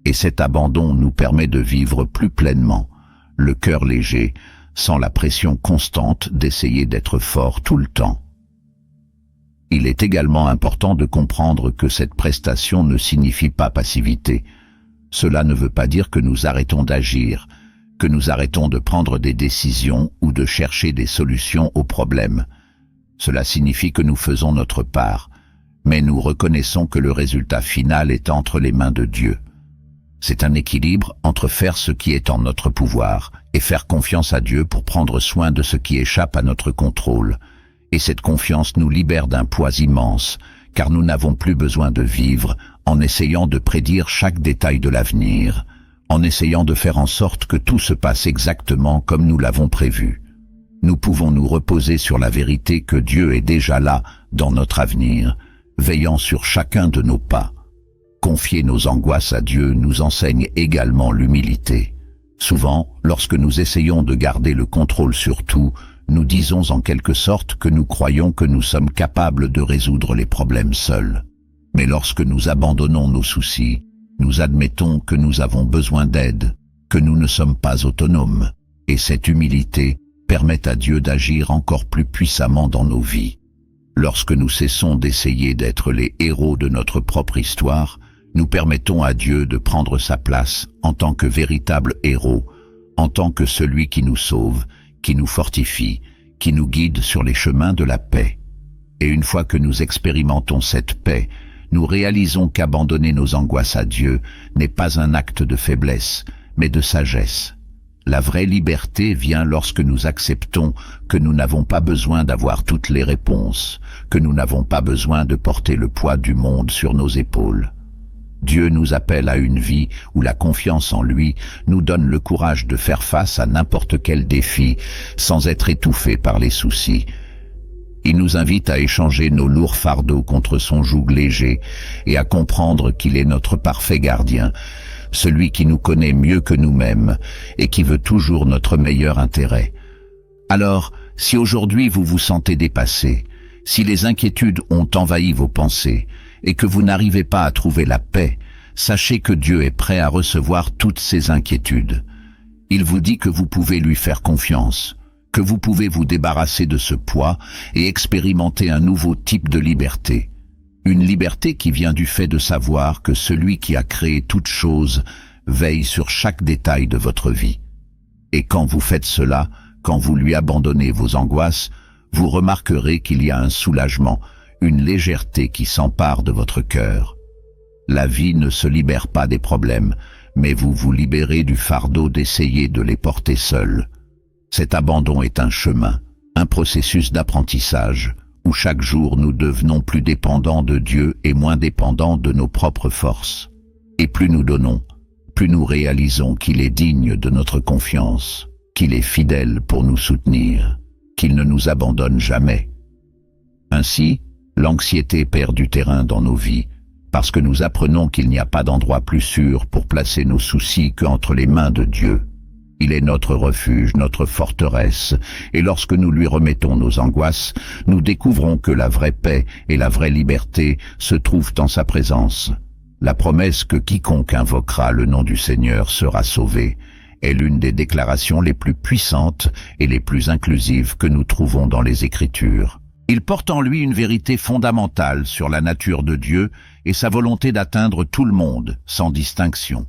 Et cet abandon nous permet de vivre plus pleinement, le cœur léger, sans la pression constante d'essayer d'être fort tout le temps. Il est également important de comprendre que cette prestation ne signifie pas passivité. Cela ne veut pas dire que nous arrêtons d'agir, que nous arrêtons de prendre des décisions ou de chercher des solutions aux problèmes. Cela signifie que nous faisons notre part, mais nous reconnaissons que le résultat final est entre les mains de Dieu. C'est un équilibre entre faire ce qui est en notre pouvoir et faire confiance à Dieu pour prendre soin de ce qui échappe à notre contrôle. Et cette confiance nous libère d'un poids immense, car nous n'avons plus besoin de vivre en essayant de prédire chaque détail de l'avenir, en essayant de faire en sorte que tout se passe exactement comme nous l'avons prévu. Nous pouvons nous reposer sur la vérité que Dieu est déjà là dans notre avenir, veillant sur chacun de nos pas. Confier nos angoisses à Dieu nous enseigne également l'humilité. Souvent, lorsque nous essayons de garder le contrôle sur tout, nous disons en quelque sorte que nous croyons que nous sommes capables de résoudre les problèmes seuls. Mais lorsque nous abandonnons nos soucis, nous admettons que nous avons besoin d'aide, que nous ne sommes pas autonomes, et cette humilité permet à Dieu d'agir encore plus puissamment dans nos vies. Lorsque nous cessons d'essayer d'être les héros de notre propre histoire, nous permettons à Dieu de prendre sa place en tant que véritable héros, en tant que celui qui nous sauve, qui nous fortifie, qui nous guide sur les chemins de la paix. Et une fois que nous expérimentons cette paix, nous réalisons qu'abandonner nos angoisses à Dieu n'est pas un acte de faiblesse, mais de sagesse. La vraie liberté vient lorsque nous acceptons que nous n'avons pas besoin d'avoir toutes les réponses, que nous n'avons pas besoin de porter le poids du monde sur nos épaules. Dieu nous appelle à une vie où la confiance en lui nous donne le courage de faire face à n'importe quel défi sans être étouffés par les soucis. Il nous invite à échanger nos lourds fardeaux contre son joug léger et à comprendre qu'il est notre parfait gardien, celui qui nous connaît mieux que nous-mêmes et qui veut toujours notre meilleur intérêt. Alors, si aujourd'hui vous vous sentez dépassé, si les inquiétudes ont envahi vos pensées, et que vous n'arrivez pas à trouver la paix, sachez que Dieu est prêt à recevoir toutes ces inquiétudes. Il vous dit que vous pouvez lui faire confiance, que vous pouvez vous débarrasser de ce poids et expérimenter un nouveau type de liberté. Une liberté qui vient du fait de savoir que celui qui a créé toute chose veille sur chaque détail de votre vie. Et quand vous faites cela, quand vous lui abandonnez vos angoisses, vous remarquerez qu'il y a un soulagement, une légèreté qui s'empare de votre cœur. La vie ne se libère pas des problèmes, mais vous vous libérez du fardeau d'essayer de les porter seuls. Cet abandon est un chemin, un processus d'apprentissage, où chaque jour nous devenons plus dépendants de Dieu et moins dépendants de nos propres forces. Et plus nous donnons, plus nous réalisons qu'il est digne de notre confiance, qu'il est fidèle pour nous soutenir, qu'il ne nous abandonne jamais. Ainsi, l'anxiété perd du terrain dans nos vies, parce que nous apprenons qu'il n'y a pas d'endroit plus sûr pour placer nos soucis qu'entre les mains de Dieu. Il est notre refuge, notre forteresse, et lorsque nous lui remettons nos angoisses, nous découvrons que la vraie paix et la vraie liberté se trouvent en sa présence. La promesse que quiconque invoquera le nom du Seigneur sera sauvé est l'une des déclarations les plus puissantes et les plus inclusives que nous trouvons dans les Écritures. Il porte en lui une vérité fondamentale sur la nature de Dieu et sa volonté d'atteindre tout le monde, sans distinction.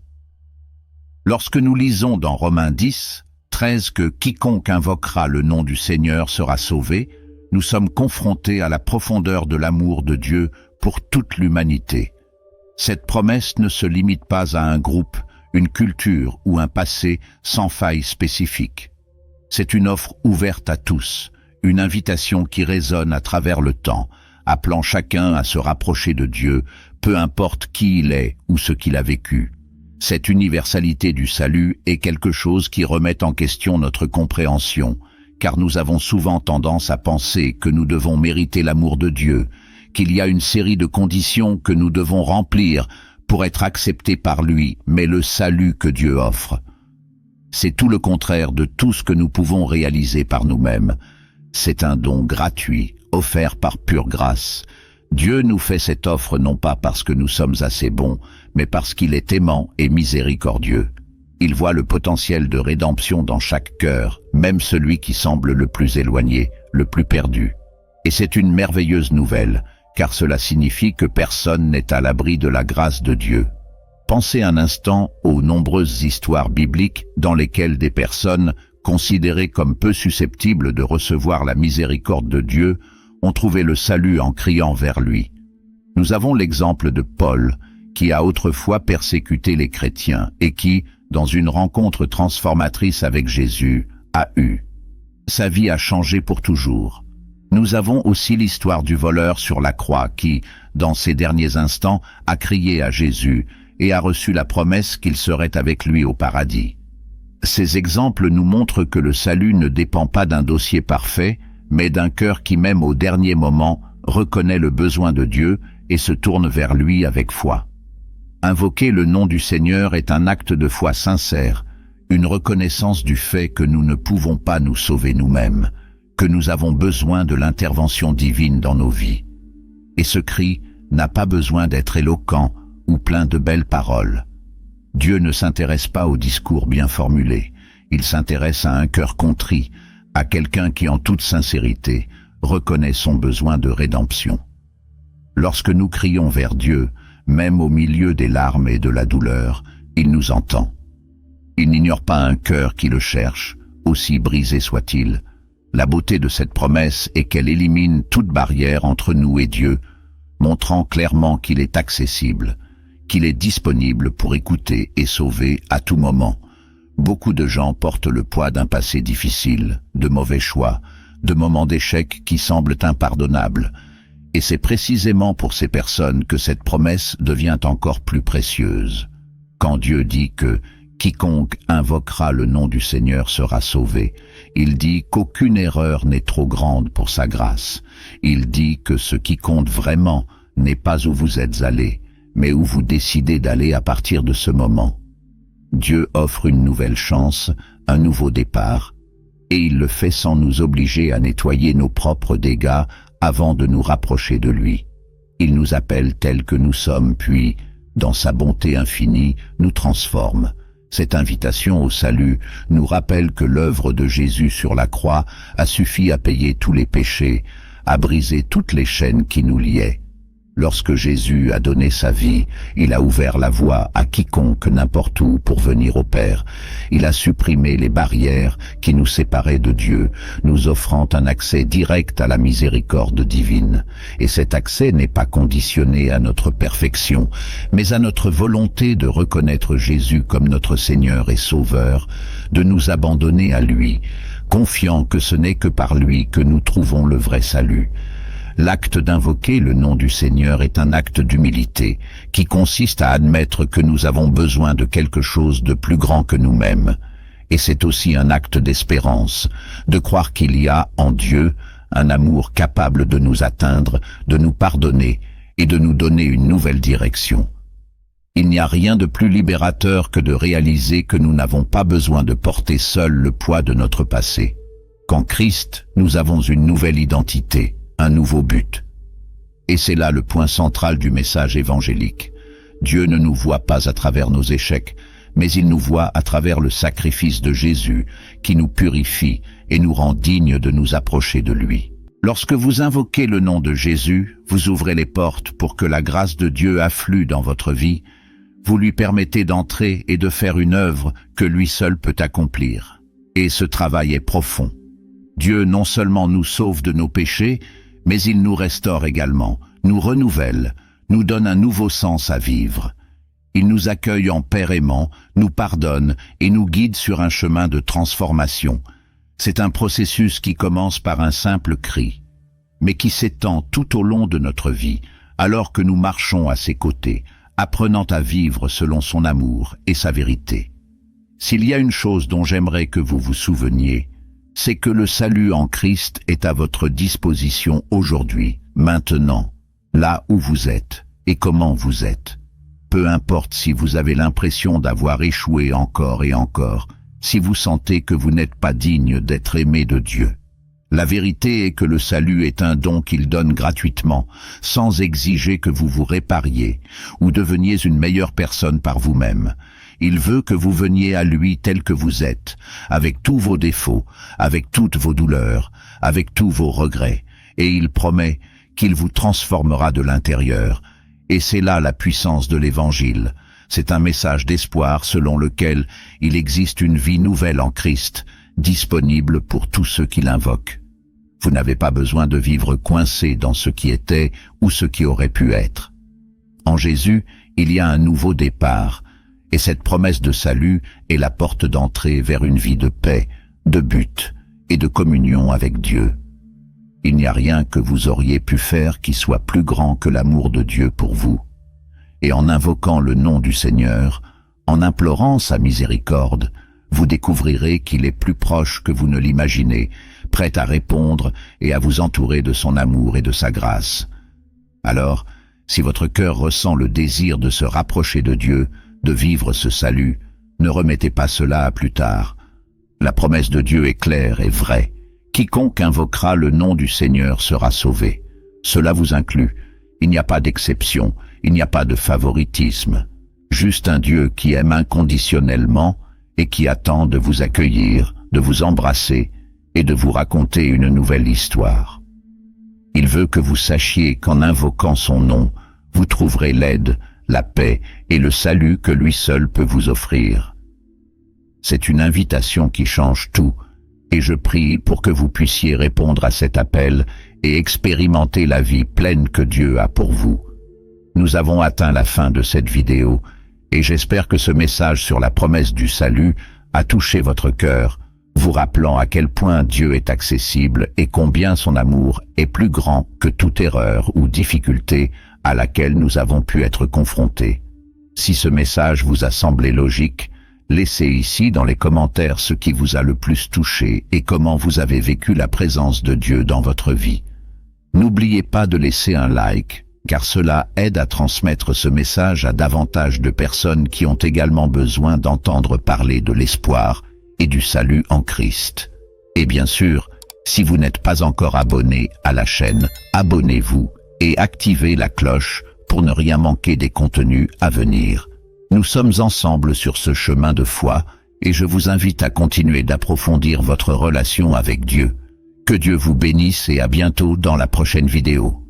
Lorsque nous lisons dans Romains 10, 13 que quiconque invoquera le nom du Seigneur sera sauvé, nous sommes confrontés à la profondeur de l'amour de Dieu pour toute l'humanité. Cette promesse ne se limite pas à un groupe, une culture ou un passé sans faille spécifique. C'est une offre ouverte à tous, une invitation qui résonne à travers le temps, appelant chacun à se rapprocher de Dieu, peu importe qui il est ou ce qu'il a vécu. Cette universalité du salut est quelque chose qui remet en question notre compréhension, car nous avons souvent tendance à penser que nous devons mériter l'amour de Dieu, qu'il y a une série de conditions que nous devons remplir pour être acceptés par lui, mais le salut que Dieu offre, c'est tout le contraire de tout ce que nous pouvons réaliser par nous-mêmes. C'est un don gratuit, offert par pure grâce. Dieu nous fait cette offre non pas parce que nous sommes assez bons, mais parce qu'il est aimant et miséricordieux. Il voit le potentiel de rédemption dans chaque cœur, même celui qui semble le plus éloigné, le plus perdu. Et c'est une merveilleuse nouvelle, car cela signifie que personne n'est à l'abri de la grâce de Dieu. Pensez un instant aux nombreuses histoires bibliques dans lesquelles des personnes, considérées comme peu susceptibles de recevoir la miséricorde de Dieu, ont trouvé le salut en criant vers lui. Nous avons l'exemple de Paul, qui a autrefois persécuté les chrétiens et qui, dans une rencontre transformatrice avec Jésus, sa vie a changé pour toujours. Nous avons aussi l'histoire du voleur sur la croix qui, dans ses derniers instants, a crié à Jésus et a reçu la promesse qu'il serait avec lui au paradis. Ces exemples nous montrent que le salut ne dépend pas d'un dossier parfait, mais d'un cœur qui, même au dernier moment, reconnaît le besoin de Dieu et se tourne vers lui avec foi. Invoquer le nom du Seigneur est un acte de foi sincère, une reconnaissance du fait que nous ne pouvons pas nous sauver nous-mêmes, que nous avons besoin de l'intervention divine dans nos vies. Et ce cri n'a pas besoin d'être éloquent ou plein de belles paroles. Dieu ne s'intéresse pas aux discours bien formulés, il s'intéresse à un cœur contrit, à quelqu'un qui en toute sincérité reconnaît son besoin de rédemption. Lorsque nous crions vers Dieu, même au milieu des larmes et de la douleur, il nous entend. Il n'ignore pas un cœur qui le cherche, aussi brisé soit-il. La beauté de cette promesse est qu'elle élimine toute barrière entre nous et Dieu, montrant clairement qu'il est accessible, qu'il est disponible pour écouter et sauver à tout moment. Beaucoup de gens portent le poids d'un passé difficile, de mauvais choix, de moments d'échec qui semblent impardonnables. Et c'est précisément pour ces personnes que cette promesse devient encore plus précieuse. Quand Dieu dit que « quiconque invoquera le nom du Seigneur sera sauvé », il dit qu'aucune erreur n'est trop grande pour sa grâce. Il dit que ce qui compte vraiment n'est pas où vous êtes allés, mais où vous décidez d'aller à partir de ce moment. Dieu offre une nouvelle chance, un nouveau départ, et il le fait sans nous obliger à nettoyer nos propres dégâts avant de nous rapprocher de lui. Il nous appelle tels que nous sommes, puis, dans sa bonté infinie, nous transforme. Cette invitation au salut nous rappelle que l'œuvre de Jésus sur la croix a suffi à payer tous les péchés, à briser toutes les chaînes qui nous liaient. Lorsque Jésus a donné sa vie, il a ouvert la voie à quiconque n'importe où pour venir au Père. Il a supprimé les barrières qui nous séparaient de Dieu, nous offrant un accès direct à la miséricorde divine. Et cet accès n'est pas conditionné à notre perfection, mais à notre volonté de reconnaître Jésus comme notre Seigneur et Sauveur, de nous abandonner à lui, confiant que ce n'est que par lui que nous trouvons le vrai salut. L'acte d'invoquer le nom du Seigneur est un acte d'humilité qui consiste à admettre que nous avons besoin de quelque chose de plus grand que nous-mêmes. Et c'est aussi un acte d'espérance, de croire qu'il y a en Dieu un amour capable de nous atteindre, de nous pardonner et de nous donner une nouvelle direction. Il n'y a rien de plus libérateur que de réaliser que nous n'avons pas besoin de porter seul le poids de notre passé. Qu'en Christ, nous avons une nouvelle identité, un nouveau but. Et c'est là le point central du message évangélique. Dieu ne nous voit pas à travers nos échecs, mais il nous voit à travers le sacrifice de Jésus qui nous purifie et nous rend dignes de nous approcher de lui. Lorsque vous invoquez le nom de Jésus, vous ouvrez les portes pour que la grâce de Dieu afflue dans votre vie. Vous lui permettez d'entrer et de faire une œuvre que lui seul peut accomplir. Et ce travail est profond. Dieu non seulement nous sauve de nos péchés, mais il nous restaure également, nous renouvelle, nous donne un nouveau sens à vivre. Il nous accueille en Père aimant, nous pardonne et nous guide sur un chemin de transformation. C'est un processus qui commence par un simple cri, mais qui s'étend tout au long de notre vie, alors que nous marchons à ses côtés, apprenant à vivre selon son amour et sa vérité. S'il y a une chose dont j'aimerais que vous vous souveniez, c'est que le salut en Christ est à votre disposition aujourd'hui, maintenant, là où vous êtes et comment vous êtes. Peu importe si vous avez l'impression d'avoir échoué encore et encore, si vous sentez que vous n'êtes pas digne d'être aimé de Dieu. La vérité est que le salut est un don qu'il donne gratuitement, sans exiger que vous vous répariez ou deveniez une meilleure personne par vous-même. Il veut que vous veniez à lui tel que vous êtes, avec tous vos défauts, avec toutes vos douleurs, avec tous vos regrets, et il promet qu'il vous transformera de l'intérieur. Et c'est là la puissance de l'Évangile. C'est un message d'espoir selon lequel il existe une vie nouvelle en Christ, disponible pour tous ceux qui l'invoquent. Vous n'avez pas besoin de vivre coincé dans ce qui était ou ce qui aurait pu être. En Jésus, il y a un nouveau départ, et cette promesse de salut est la porte d'entrée vers une vie de paix, de but et de communion avec Dieu. Il n'y a rien que vous auriez pu faire qui soit plus grand que l'amour de Dieu pour vous. Et en invoquant le nom du Seigneur, en implorant sa miséricorde, vous découvrirez qu'il est plus proche que vous ne l'imaginez, prêt à répondre et à vous entourer de son amour et de sa grâce. Alors, si votre cœur ressent le désir de se rapprocher de Dieu, de vivre ce salut, ne remettez pas cela à plus tard. La promesse de Dieu est claire et vraie. Quiconque invoquera le nom du Seigneur sera sauvé. Cela vous inclut. Il n'y a pas d'exception, il n'y a pas de favoritisme. Juste un Dieu qui aime inconditionnellement et qui attend de vous accueillir, de vous embrasser et de vous raconter une nouvelle histoire. Il veut que vous sachiez qu'en invoquant son nom, vous trouverez l'aide, la paix et le salut que lui seul peut vous offrir. C'est une invitation qui change tout, et je prie pour que vous puissiez répondre à cet appel et expérimenter la vie pleine que Dieu a pour vous. Nous avons atteint la fin de cette vidéo, et j'espère que ce message sur la promesse du salut a touché votre cœur, vous rappelant à quel point Dieu est accessible et combien son amour est plus grand que toute erreur ou difficulté à laquelle nous avons pu être confrontés. Si ce message vous a semblé logique, laissez ici dans les commentaires ce qui vous a le plus touché et comment vous avez vécu la présence de Dieu dans votre vie. N'oubliez pas de laisser un like, car cela aide à transmettre ce message à davantage de personnes qui ont également besoin d'entendre parler de l'espoir et du salut en Christ. Et bien sûr, si vous n'êtes pas encore abonné à la chaîne, abonnez-vous et activez la cloche pour ne rien manquer des contenus à venir. Nous sommes ensemble sur ce chemin de foi et je vous invite à continuer d'approfondir votre relation avec Dieu. Que Dieu vous bénisse et à bientôt dans la prochaine vidéo.